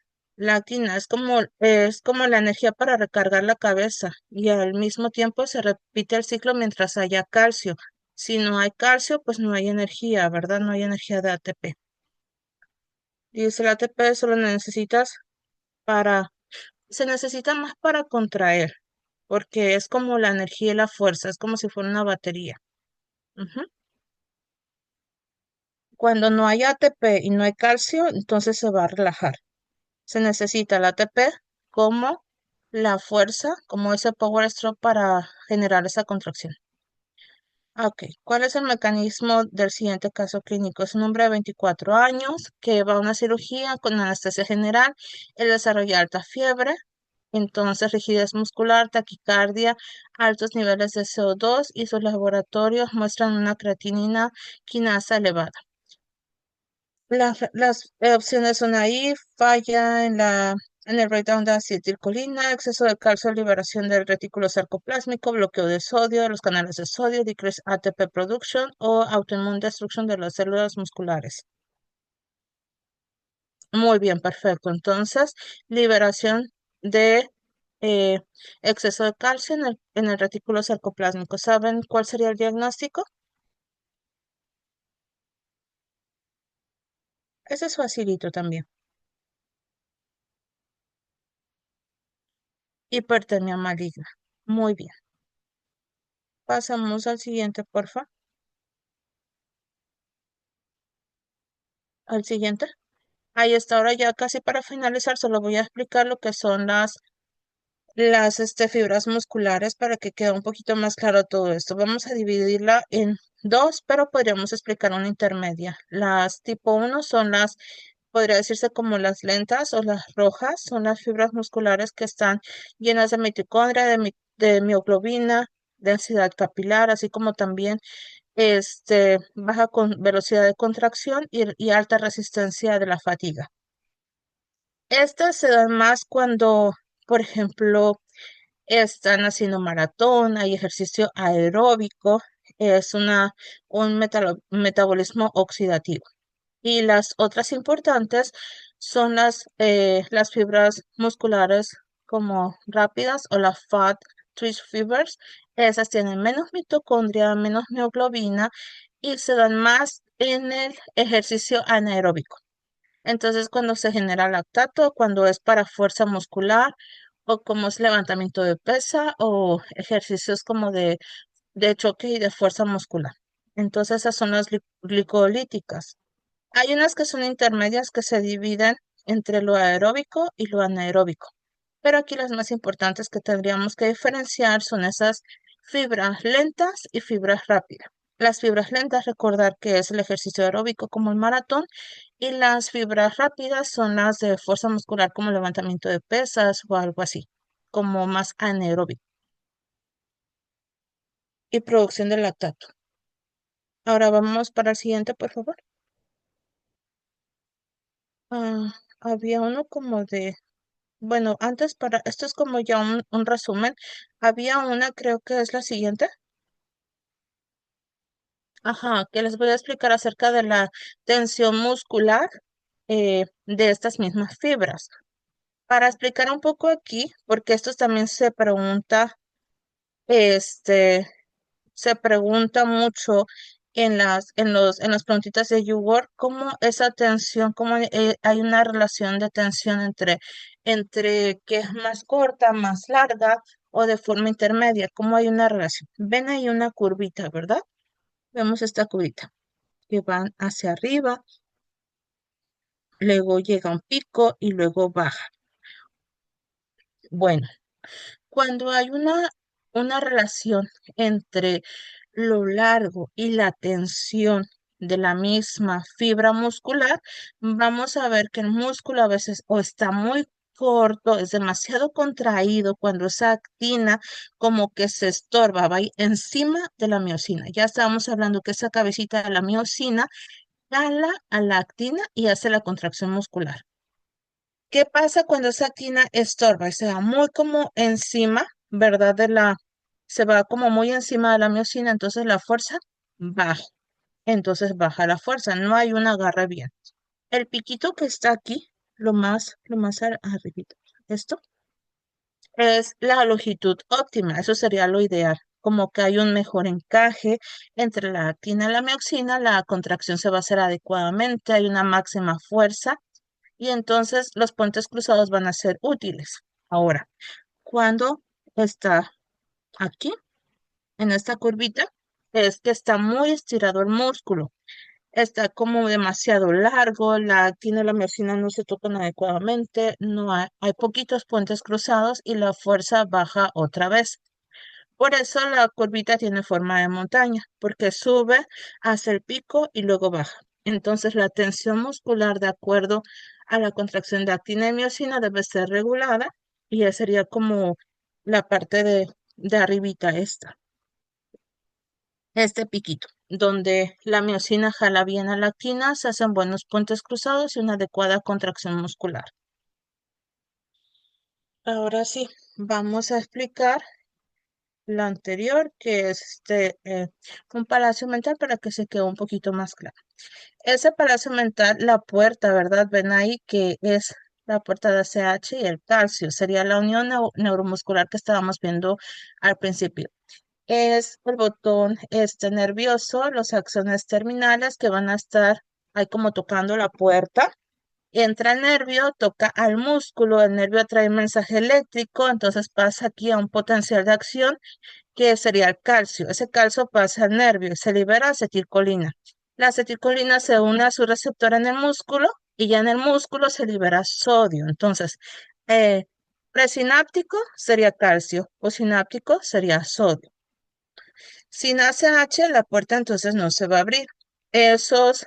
actina, es como la energía para recargar la cabeza y al mismo tiempo se repite el ciclo mientras haya calcio. Si no hay calcio, pues no hay energía, ¿verdad? No hay energía de ATP. Dice el ATP solo necesitas para, se necesita más para contraer, porque es como la energía y la fuerza, es como si fuera una batería. Ujú. Cuando no hay ATP y no hay calcio, entonces se va a relajar. Se necesita el ATP como la fuerza, como ese power stroke para generar esa contracción. Ok, ¿cuál es el mecanismo del siguiente caso clínico? Es un hombre de 24 años que va a una cirugía con anestesia general, él desarrolla alta fiebre, entonces rigidez muscular, taquicardia, altos niveles de CO2 y sus laboratorios muestran una creatinina quinasa elevada. Las opciones son ahí, falla en el breakdown de acetilcolina, exceso de calcio, liberación del retículo sarcoplásmico, bloqueo de sodio, de los canales de sodio, decrease ATP production o autoimmune destruction de las células musculares. Muy bien, perfecto. Entonces, liberación de eh, exceso de calcio en el retículo sarcoplásmico. ¿Saben cuál sería el diagnóstico? Ese es facilito también. Hipertermia maligna. Muy bien. Pasamos al siguiente, porfa. Al siguiente. Ahí está, ahora ya casi para finalizar, solo voy a explicar lo que son las fibras musculares para que quede un poquito más claro todo esto. Vamos a dividirla en dos, pero podríamos explicar una intermedia. Las tipo 1 son podría decirse como las lentas o las rojas, son las fibras musculares que están llenas de mitocondria, de mioglobina, densidad capilar, así como también baja velocidad de contracción y alta resistencia de la fatiga. Estas se dan más cuando, por ejemplo, están haciendo maratón, hay ejercicio aeróbico, es un metabolismo oxidativo. Y las otras importantes son las fibras musculares como rápidas o las fat twitch fibers. Esas tienen menos mitocondria, menos mioglobina y se dan más en el ejercicio anaeróbico. Entonces, cuando se genera lactato, cuando es para fuerza muscular o como es levantamiento de pesa o ejercicios como de choque y de fuerza muscular. Entonces, esas son las glicolíticas. Hay unas que son intermedias que se dividen entre lo aeróbico y lo anaeróbico, pero aquí las más importantes que tendríamos que diferenciar son esas fibras lentas y fibras rápidas. Las fibras lentas, recordar que es el ejercicio aeróbico como el maratón, y las fibras rápidas son las de fuerza muscular como levantamiento de pesas o algo así, como más anaeróbico. Y producción de lactato. Ahora vamos para el siguiente, por favor. Ah, había uno como de Bueno, antes para, esto es como ya un resumen. Había una, creo que es la siguiente. Ajá, que les voy a explicar acerca de la tensión muscular de estas mismas fibras. Para explicar un poco aquí, porque esto también se pregunta, este, se pregunta mucho en las preguntitas de YouWord, cómo esa tensión, cómo hay una relación de tensión entre que es más corta, más larga o de forma intermedia, cómo hay una relación. Ven ahí una curvita, ¿verdad? Vemos esta curvita que van hacia arriba, luego llega un pico y luego baja. Bueno, cuando hay una relación entre lo largo y la tensión de la misma fibra muscular, vamos a ver que el músculo a veces o está muy corto, es demasiado contraído cuando esa actina como que se estorba, va ahí encima de la miocina. Ya estábamos hablando que esa cabecita de la miocina jala a la actina y hace la contracción muscular. ¿Qué pasa cuando esa actina estorba? Se va muy como encima, ¿verdad? Se va como muy encima de la miocina, entonces la fuerza baja. Entonces baja la fuerza, no hay un agarre bien. El piquito que está aquí, lo más arribita, esto es la longitud óptima, eso sería lo ideal. Como que hay un mejor encaje entre la actina y la mioxina, la contracción se va a hacer adecuadamente, hay una máxima fuerza y entonces los puentes cruzados van a ser útiles. Ahora, cuando está aquí, en esta curvita, es que está muy estirado el músculo, está como demasiado largo, tiene la miocina no se tocan adecuadamente, no hay poquitos puentes cruzados y la fuerza baja otra vez. Por eso la curvita tiene forma de montaña, porque sube hacia el pico y luego baja. Entonces la tensión muscular de acuerdo a la contracción de actina y miocina debe ser regulada y ya sería como la parte de arribita este piquito, donde la miocina jala bien a la actina, se hacen buenos puentes cruzados y una adecuada contracción muscular. Ahora sí, vamos a explicar la anterior, que es un palacio mental para que se quede un poquito más claro. Ese palacio mental, la puerta, ¿verdad? Ven ahí que es la puerta de ACH y el calcio, sería la unión neuromuscular que estábamos viendo al principio. Es el botón nervioso, los axones terminales que van a estar ahí como tocando la puerta. Entra el nervio, toca al músculo, el nervio trae mensaje eléctrico, entonces pasa aquí a un potencial de acción que sería el calcio. Ese calcio pasa al nervio y se libera acetilcolina. La acetilcolina se une a su receptor en el músculo y ya en el músculo se libera sodio. Entonces, eh, presináptico sería calcio, sináptico sería sodio. Sin ACH, la puerta entonces no se va a abrir. Esos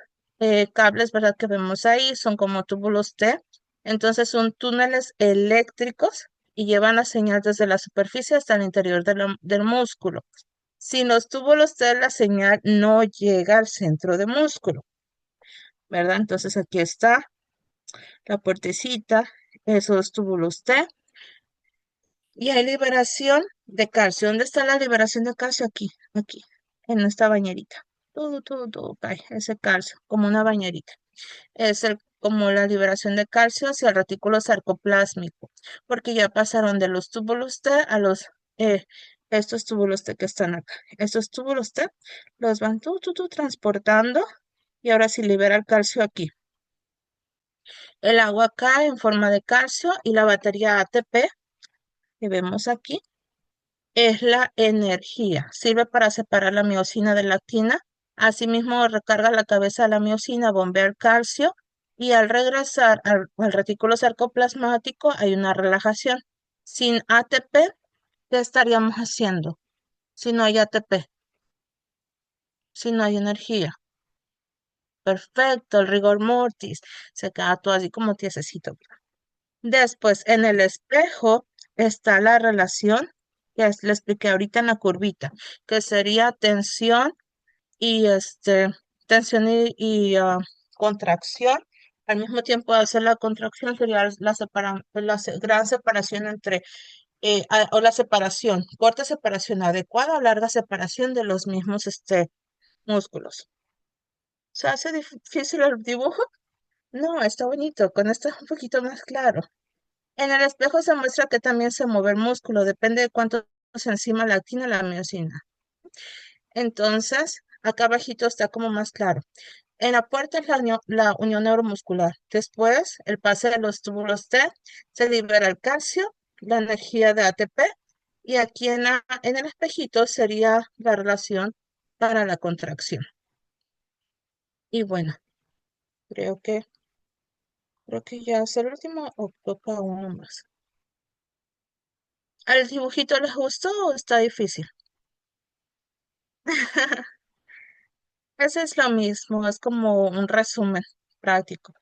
cables, ¿verdad? Que vemos ahí son como túbulos T. Entonces son túneles eléctricos y llevan la señal desde la superficie hasta el interior del músculo. Sin los túbulos T, la señal no llega al centro del músculo, ¿verdad? Entonces aquí está la puertecita, esos túbulos T. Y hay liberación de calcio. ¿Dónde está la liberación de calcio? Aquí, en esta bañerita. Todo cae, ese calcio, como una bañerita. Como la liberación de calcio hacia el retículo sarcoplásmico, porque ya pasaron de los túbulos T a estos túbulos T que están acá. Estos túbulos T los van transportando y ahora sí libera el calcio aquí. El agua cae en forma de calcio y la batería ATP que vemos aquí es la energía. Sirve para separar la miocina de la actina. Asimismo, recarga la cabeza de la miocina, bombea el calcio y al regresar al retículo sarcoplasmático hay una relajación. Sin ATP, ¿qué estaríamos haciendo? Si no hay ATP, si no hay energía. Perfecto, el rigor mortis. Se queda todo así como tiesecito. Después, en el espejo está la relación le expliqué ahorita en la curvita, que sería tensión y contracción al mismo tiempo de hacer la contracción sería gran separación entre, o la separación, corta separación adecuada o larga separación de los mismos músculos. ¿Se hace difícil el dibujo? No, está bonito, con esto es un poquito más claro. En el espejo se muestra que también se mueve el músculo, depende de cuánto enzima la actina la miocina. Entonces, acá abajito está como más claro. En la puerta es la unión neuromuscular. Después, el pase de los túbulos T, se libera el calcio, la energía de ATP, y aquí en el espejito sería la relación para la contracción. Y bueno, creo que, creo que ya es el último o toca uno más. ¿Al dibujito les gustó o está difícil? Ese es lo mismo, es como un resumen práctico.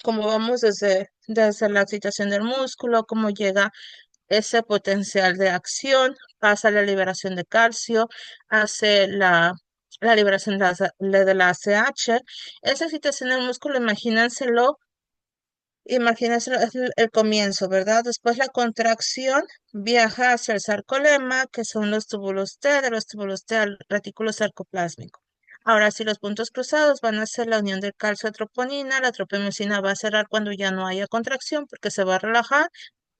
Como vamos desde la excitación del músculo, cómo llega ese potencial de acción, pasa la liberación de calcio, hace la liberación de la ACH. Esa excitación del músculo, imagínenselo, es el comienzo, ¿verdad? Después la contracción viaja hacia el sarcolema, que son los túbulos T, de los túbulos T al retículo sarcoplásmico. Ahora, si los puntos cruzados van a ser la unión del calcio a troponina, la tropomicina va a cerrar cuando ya no haya contracción porque se va a relajar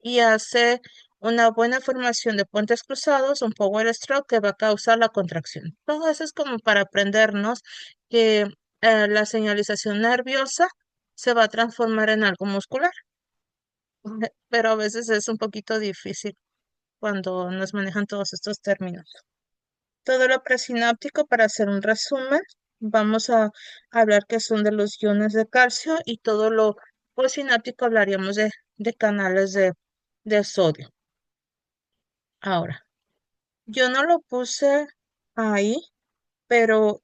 y hace una buena formación de puentes cruzados, un power stroke que va a causar la contracción. Todo eso es como para aprendernos que la señalización nerviosa se va a transformar en algo muscular, pero a veces es un poquito difícil cuando nos manejan todos estos términos. Todo lo presináptico, para hacer un resumen, vamos a hablar que son de los iones de calcio y todo lo postsináptico hablaríamos de canales de sodio. Ahora, yo no lo puse ahí, pero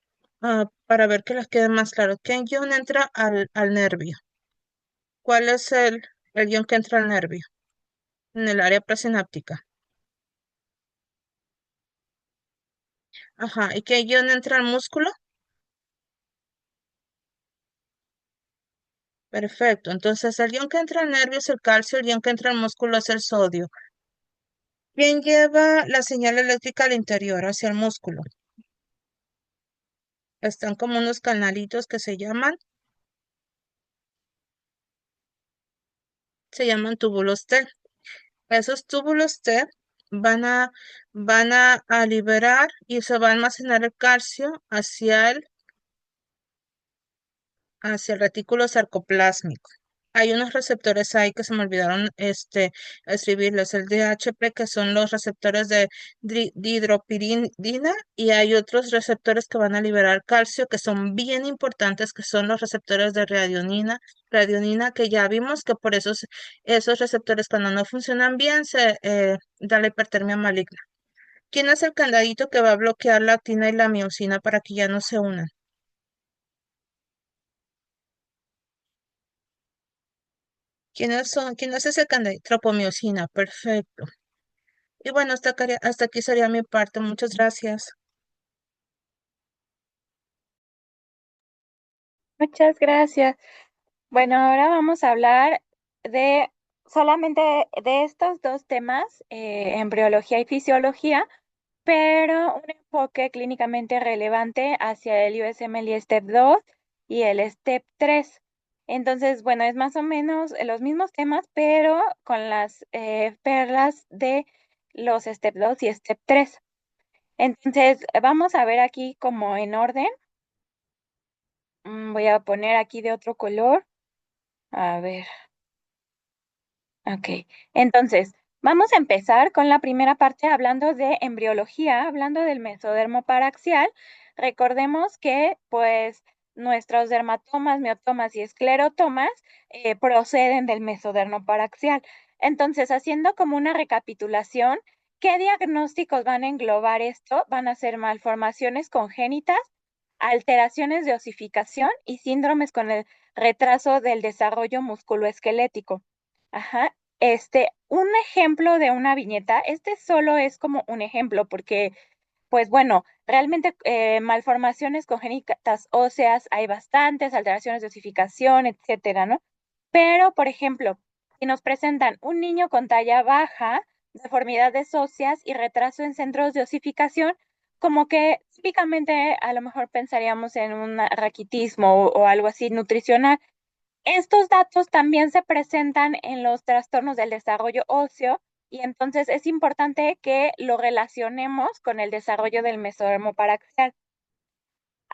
para ver que les quede más claro, ¿qué ion entra al nervio? ¿Cuál es el ion que entra al nervio? En el área presináptica. Ajá, ¿y qué ion entra al músculo? Perfecto, entonces el ion que entra al nervio es el calcio, el ion que entra al músculo es el sodio. ¿Quién lleva la señal eléctrica al interior, hacia el músculo? Están como unos canalitos que se llaman túbulos T. Esos túbulos T van a, van a liberar y se va a almacenar el calcio hacia el retículo sarcoplásmico. Hay unos receptores ahí que se me olvidaron escribirles, el DHP, que son los receptores de dihidropiridina, y hay otros receptores que van a liberar calcio, que son bien importantes, que son los receptores de radionina, que ya vimos que por esos receptores cuando no funcionan bien se da la hipertermia maligna. ¿Quién es el candadito que va a bloquear la actina y la miocina para que ya no se unan? ¿Quién es ese candadito? Tropomiosina, perfecto. Y bueno, hasta aquí sería mi parte. Muchas gracias. Muchas gracias. Bueno, ahora vamos a hablar de solamente de estos dos temas, embriología y fisiología, pero un enfoque clínicamente relevante hacia el USMLE Step 2 y el Step 3. Entonces, bueno, es más o menos los mismos temas, pero con las perlas de los Step 2 y Step 3. Entonces, vamos a ver aquí como en orden. Voy a poner aquí de otro color. A ver. Ok, entonces vamos a empezar con la primera parte hablando de embriología, hablando del mesodermo paraxial. Recordemos que pues nuestros dermatomas, miotomas y esclerotomas proceden del mesodermo paraxial. Entonces, haciendo como una recapitulación, ¿qué diagnósticos van a englobar esto? Van a ser malformaciones congénitas, alteraciones de osificación y síndromes con el retraso del desarrollo musculoesquelético. Ajá, un ejemplo de una viñeta, este solo es como un ejemplo, porque, pues bueno, realmente malformaciones congénitas óseas hay bastantes, alteraciones de osificación, etcétera, ¿no? Pero, por ejemplo, si nos presentan un niño con talla baja, deformidades óseas y retraso en centros de osificación, como que típicamente a lo mejor pensaríamos en un raquitismo o algo así nutricional. Estos datos también se presentan en los trastornos del desarrollo óseo y entonces es importante que lo relacionemos con el desarrollo del mesodermo paraxial.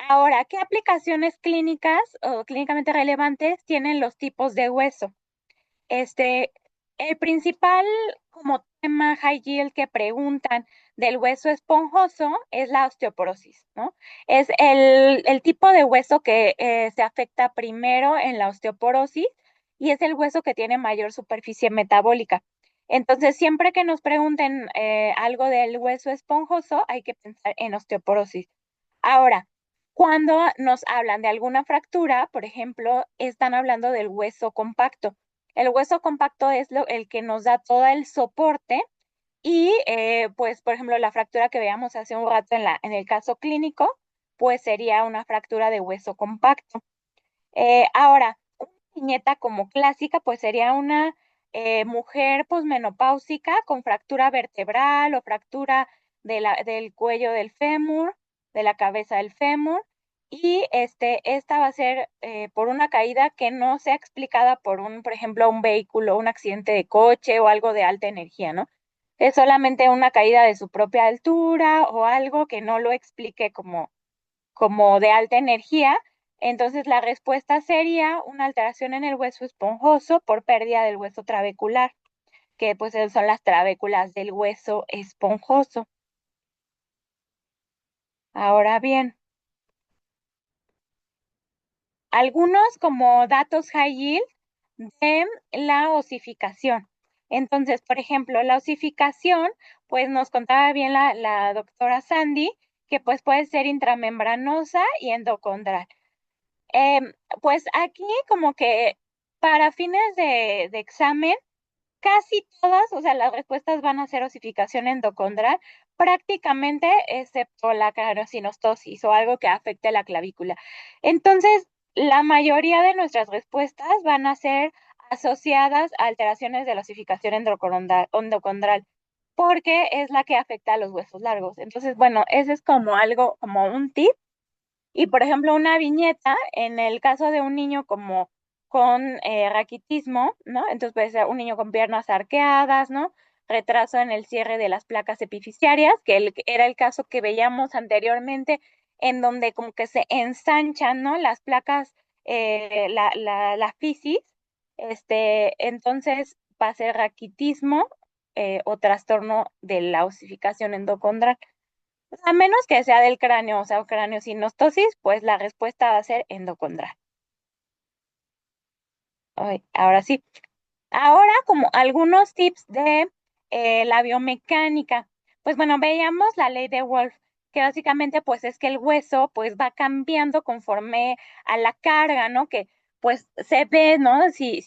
Ahora, ¿qué aplicaciones clínicas o clínicamente relevantes tienen los tipos de hueso? El principal como tema high yield que preguntan del hueso esponjoso es la osteoporosis, ¿no? Es el tipo de hueso que se afecta primero en la osteoporosis y es el hueso que tiene mayor superficie metabólica. Entonces, siempre que nos pregunten algo del hueso esponjoso, hay que pensar en osteoporosis. Ahora, cuando nos hablan de alguna fractura, por ejemplo, están hablando del hueso compacto. El hueso compacto es el que nos da todo el soporte y, pues, por ejemplo, la fractura que veíamos hace un rato en el caso clínico, pues sería una fractura de hueso compacto. Ahora, una viñeta como clásica, pues sería una mujer posmenopáusica con fractura vertebral o fractura del cuello del fémur, de la cabeza del fémur, y esta va a ser por una caída que no sea explicada por ejemplo, un vehículo, un accidente de coche o algo de alta energía, ¿no? Es solamente una caída de su propia altura o algo que no lo explique como de alta energía. Entonces la respuesta sería una alteración en el hueso esponjoso por pérdida del hueso trabecular, que pues son las trabéculas del hueso esponjoso. Ahora bien, algunos como datos high yield de la osificación. Entonces, por ejemplo, la osificación, pues nos contaba bien la doctora Sandy, que pues puede ser intramembranosa y endocondral. Em, pues aquí como que para fines de examen, casi todas, o sea, las respuestas van a ser osificación endocondral, prácticamente excepto la craneosinostosis o algo que afecte la clavícula. Entonces, la mayoría de nuestras respuestas van a ser asociadas a alteraciones de la osificación endocondral, porque es la que afecta a los huesos largos. Entonces, bueno, ese es como algo, como un tip y, por ejemplo, una viñeta en el caso de un niño como con raquitismo, ¿no? Entonces puede ser un niño con piernas arqueadas, ¿no? Retraso en el cierre de las placas epifisiarias, que era el caso que veíamos anteriormente, en donde como que se ensanchan, ¿no? Las placas, la fisis, entonces va a ser raquitismo o trastorno de la osificación endocondral. A menos que sea del cráneo, o sea, craneosinostosis, pues la respuesta va a ser endocondral. Ay, ahora sí. Ahora, como algunos tips de la biomecánica. Pues bueno, veíamos la ley de Wolf, que básicamente pues es que el hueso pues va cambiando conforme a la carga, ¿no? Que pues se ve, ¿no? Si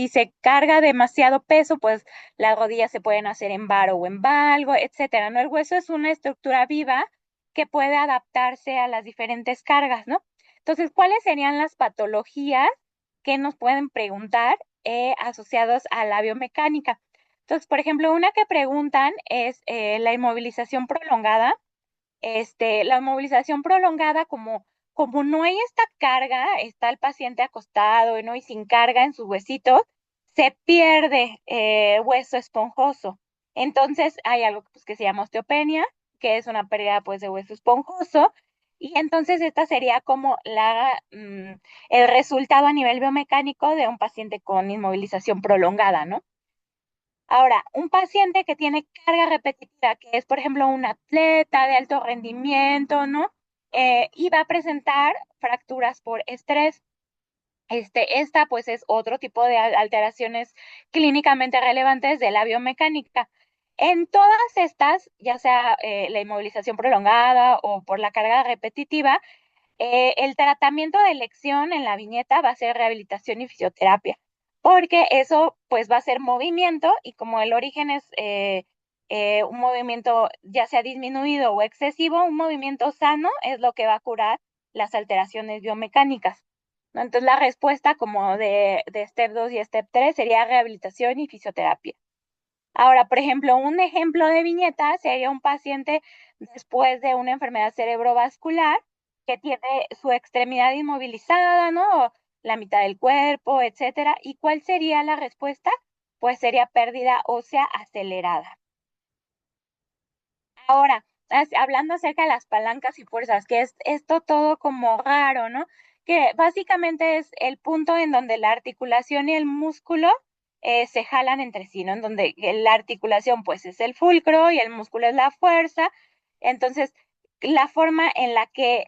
se carga demasiado peso, pues las rodillas se pueden hacer en varo o en valgo, etcétera, ¿no? El hueso es una estructura viva que puede adaptarse a las diferentes cargas, ¿no? Entonces, ¿cuáles serían las patologías que nos pueden preguntar asociados a la biomecánica? Entonces, por ejemplo, una que preguntan es la inmovilización prolongada. La inmovilización prolongada, como no hay esta carga, está el paciente acostado, ¿no? Y sin carga en sus huesitos, se pierde hueso esponjoso. Entonces, hay algo pues, que se llama osteopenia, que es una pérdida pues, de hueso esponjoso. Y entonces esta sería como el resultado a nivel biomecánico de un paciente con inmovilización prolongada, ¿no? Ahora, un paciente que tiene carga repetitiva, que es, por ejemplo, un atleta de alto rendimiento, ¿no? Y va a presentar fracturas por estrés. Esta, pues, es otro tipo de alteraciones clínicamente relevantes de la biomecánica. En todas estas, ya sea la inmovilización prolongada o por la carga repetitiva, el tratamiento de elección en la viñeta va a ser rehabilitación y fisioterapia, porque eso pues va a ser movimiento y como el origen es un movimiento ya sea disminuido o excesivo, un movimiento sano es lo que va a curar las alteraciones biomecánicas, ¿no? Entonces la respuesta como de Step 2 y Step 3 sería rehabilitación y fisioterapia. Ahora, por ejemplo, un ejemplo de viñeta sería un paciente después de una enfermedad cerebrovascular que tiene su extremidad inmovilizada, ¿no? La mitad del cuerpo, etcétera. ¿Y cuál sería la respuesta? Pues sería pérdida ósea acelerada. Ahora, hablando acerca de las palancas y fuerzas, que es esto todo como raro, ¿no? Que básicamente es el punto en donde la articulación y el músculo se jalan entre sí, ¿no? En donde la articulación pues es el fulcro y el músculo es la fuerza. Entonces, la forma en la que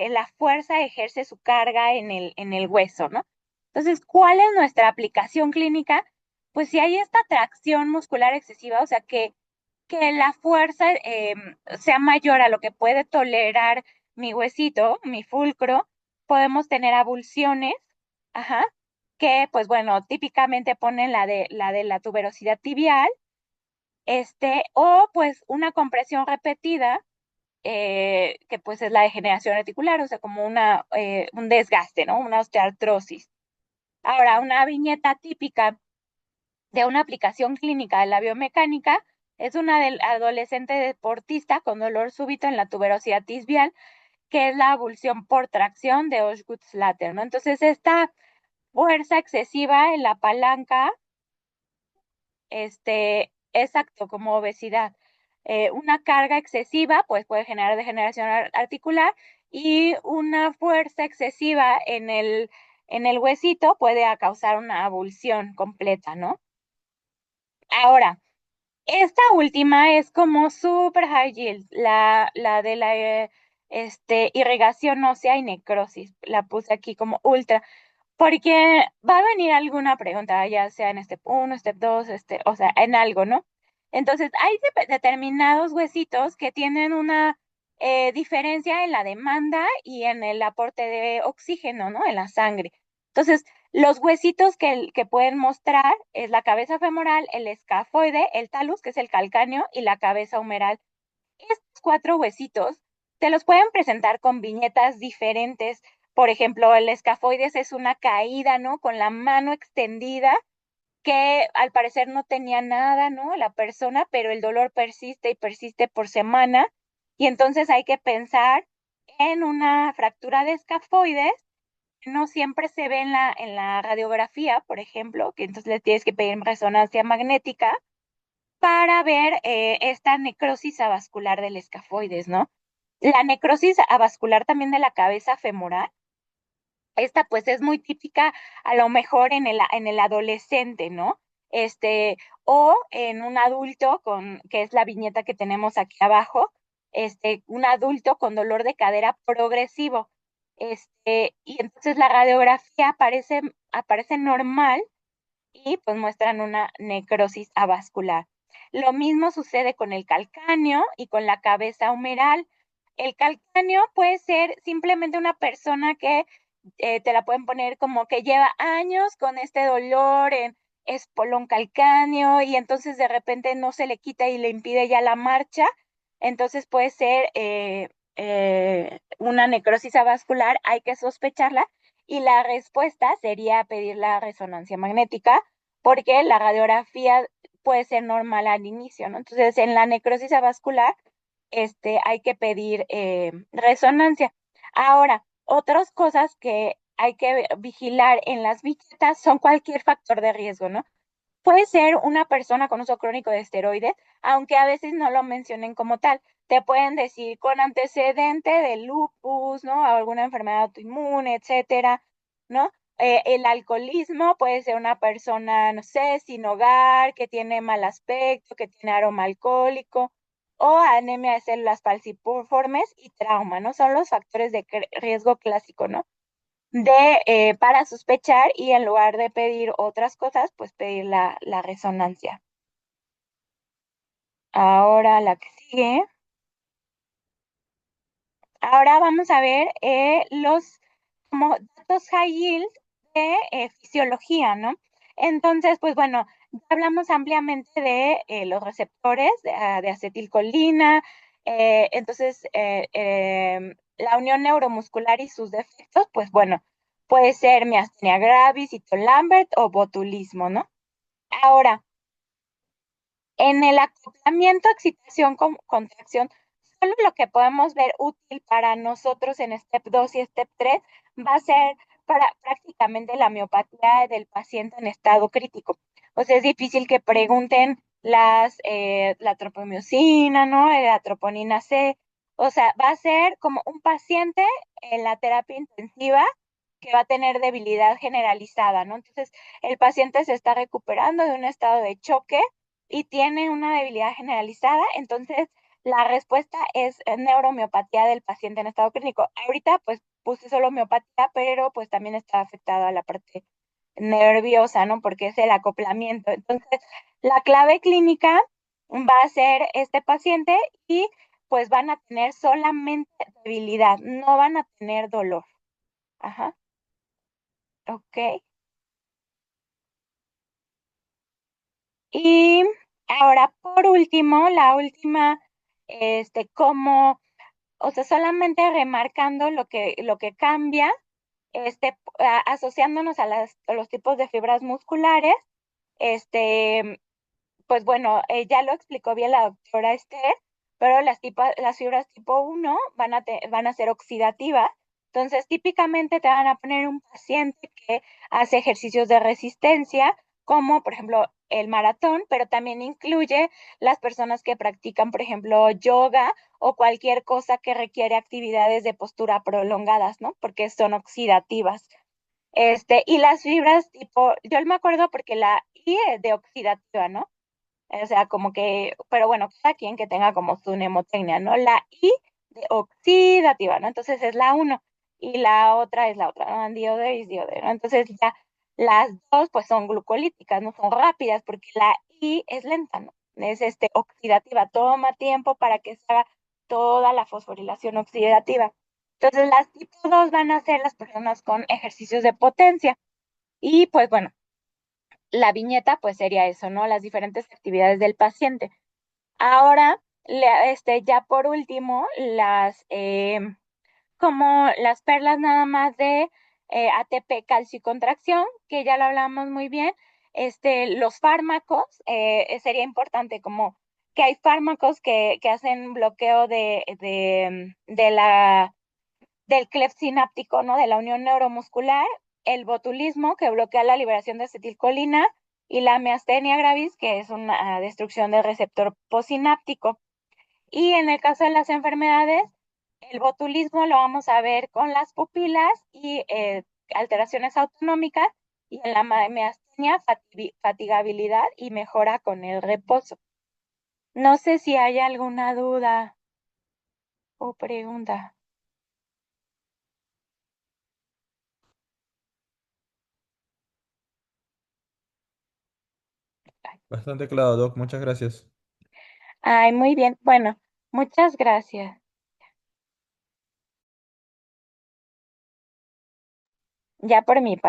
la fuerza ejerce su carga en el hueso, ¿no? Entonces, ¿cuál es nuestra aplicación clínica? Pues si hay esta tracción muscular excesiva, o sea que la fuerza sea mayor a lo que puede tolerar mi huesito, mi fulcro, podemos tener abulsiones, ajá, que pues bueno, típicamente ponen la tuberosidad tibial, o pues una compresión repetida, que pues es la degeneración articular, o sea, como un desgaste, ¿no? Una osteoartrosis. Ahora, una viñeta típica de una aplicación clínica de la biomecánica es una del adolescente deportista con dolor súbito en la tuberosidad tisbial, que es la abulsión por tracción de Osgood-Schlatter, ¿no? Entonces, esta fuerza excesiva en la palanca, exacto, como obesidad. Una carga excesiva, pues puede generar degeneración articular y una fuerza excesiva en el huesito puede causar una abulsión completa, ¿no? Ahora, esta última es como super high yield, la de la irrigación ósea y necrosis. La puse aquí como ultra, porque va a venir alguna pregunta, ya sea en step 1, step 2, o sea, en algo, ¿no? Entonces, hay determinados huesitos que tienen una diferencia en la demanda y en el aporte de oxígeno, ¿no? En la sangre. Entonces, los huesitos que pueden mostrar es la cabeza femoral, el escafoide, el talus, que es el calcáneo, y la cabeza humeral. Estos cuatro huesitos te los pueden presentar con viñetas diferentes. Por ejemplo, el escafoides es una caída, ¿no? Con la mano extendida, que al parecer no tenía nada, ¿no? La persona, pero el dolor persiste y persiste por semana. Y entonces hay que pensar en una fractura de escafoides. No siempre se ve en la radiografía, por ejemplo, que entonces le tienes que pedir resonancia magnética para ver esta necrosis avascular del escafoides, ¿no? La necrosis avascular también de la cabeza femoral, esta pues es muy típica a lo mejor en el adolescente, ¿no? O en un adulto que es la viñeta que tenemos aquí abajo, un adulto con dolor de cadera progresivo. Y entonces la radiografía aparece normal y pues muestran una necrosis avascular. Lo mismo sucede con el calcáneo y con la cabeza humeral. El calcáneo puede ser simplemente una persona que te la pueden poner como que lleva años con este dolor en espolón calcáneo y entonces de repente no se le quita y le impide ya la marcha. Entonces puede ser una necrosis avascular, hay que sospecharla y la respuesta sería pedir la resonancia magnética porque la radiografía puede ser normal al inicio, ¿no? Entonces, en la necrosis avascular, hay que pedir resonancia. Ahora, otras cosas que hay que vigilar en las bichetas son cualquier factor de riesgo, ¿no? Puede ser una persona con uso crónico de esteroides, aunque a veces no lo mencionen como tal. Te pueden decir con antecedente de lupus, ¿no? O alguna enfermedad autoinmune, etcétera, ¿no? El alcoholismo puede ser una persona, no sé, sin hogar, que tiene mal aspecto, que tiene aroma alcohólico, o anemia de células falciformes y trauma, ¿no? Son los factores de riesgo clásico, ¿no? Para sospechar y en lugar de pedir otras cosas, pues pedir la resonancia. Ahora la que sigue. Ahora vamos a ver los como datos high yield de fisiología, ¿no? Entonces, pues bueno, hablamos ampliamente de los receptores de acetilcolina, entonces la unión neuromuscular y sus defectos, pues bueno, puede ser miastenia gravis, Lambert o botulismo, ¿no? Ahora, en el acoplamiento, excitación, contracción, solo lo que podemos ver útil para nosotros en Step 2 y Step 3 va a ser para prácticamente la miopatía del paciente en estado crítico. O sea, es difícil que pregunten la tropomiosina, ¿no? La troponina C. O sea, va a ser como un paciente en la terapia intensiva que va a tener debilidad generalizada, ¿no? Entonces, el paciente se está recuperando de un estado de choque y tiene una debilidad generalizada, entonces la respuesta es neuromiopatía del paciente en estado clínico. Ahorita pues puse solo miopatía, pero pues también está afectada la parte nerviosa, ¿no? Porque es el acoplamiento. Entonces, la clave clínica va a ser este paciente y pues van a tener solamente debilidad, no van a tener dolor. Ajá, ok. Y ahora, por último, la última, como, o sea, solamente remarcando lo que cambia, asociándonos a los tipos de fibras musculares, este, pues bueno, ya lo explicó bien la doctora Esther, pero las fibras tipo 1 van a ser oxidativas. Entonces, típicamente te van a poner un paciente que hace ejercicios de resistencia, como por ejemplo el maratón, pero también incluye las personas que practican, por ejemplo, yoga o cualquier cosa que requiere actividades de postura prolongadas, ¿no? Porque son oxidativas. Y las fibras tipo, yo me acuerdo porque la I es de oxidativa, ¿no? O sea, como que, pero bueno, cada quien que tenga como su mnemotecnia, ¿no? La I de oxidativa, ¿no? Entonces es la uno y la otra es la otra, ¿no? Andioder y isdioder, ¿no? Entonces ya las dos pues son glucolíticas, no son rápidas porque la I es lenta, ¿no? Es oxidativa, toma tiempo para que se haga toda la fosforilación oxidativa. Entonces las tipo 2 van a ser las personas con ejercicios de potencia y pues bueno, la viñeta pues sería eso, ¿no? Las diferentes actividades del paciente. Ahora, ya por último, como las perlas nada más de ATP, calcio y contracción, que ya lo hablamos muy bien. Los fármacos, sería importante como que hay fármacos que hacen bloqueo del cleft sináptico, ¿no? De la unión neuromuscular, el botulismo, que bloquea la liberación de acetilcolina, y la miastenia gravis, que es una destrucción del receptor posináptico. Y en el caso de las enfermedades, el botulismo lo vamos a ver con las pupilas y alteraciones autonómicas, y en la miastenia, fatigabilidad y mejora con el reposo. No sé si hay alguna duda o pregunta. Bastante claro, Doc. Muchas gracias. Ay, muy bien. Bueno, muchas gracias. Ya por mi parte.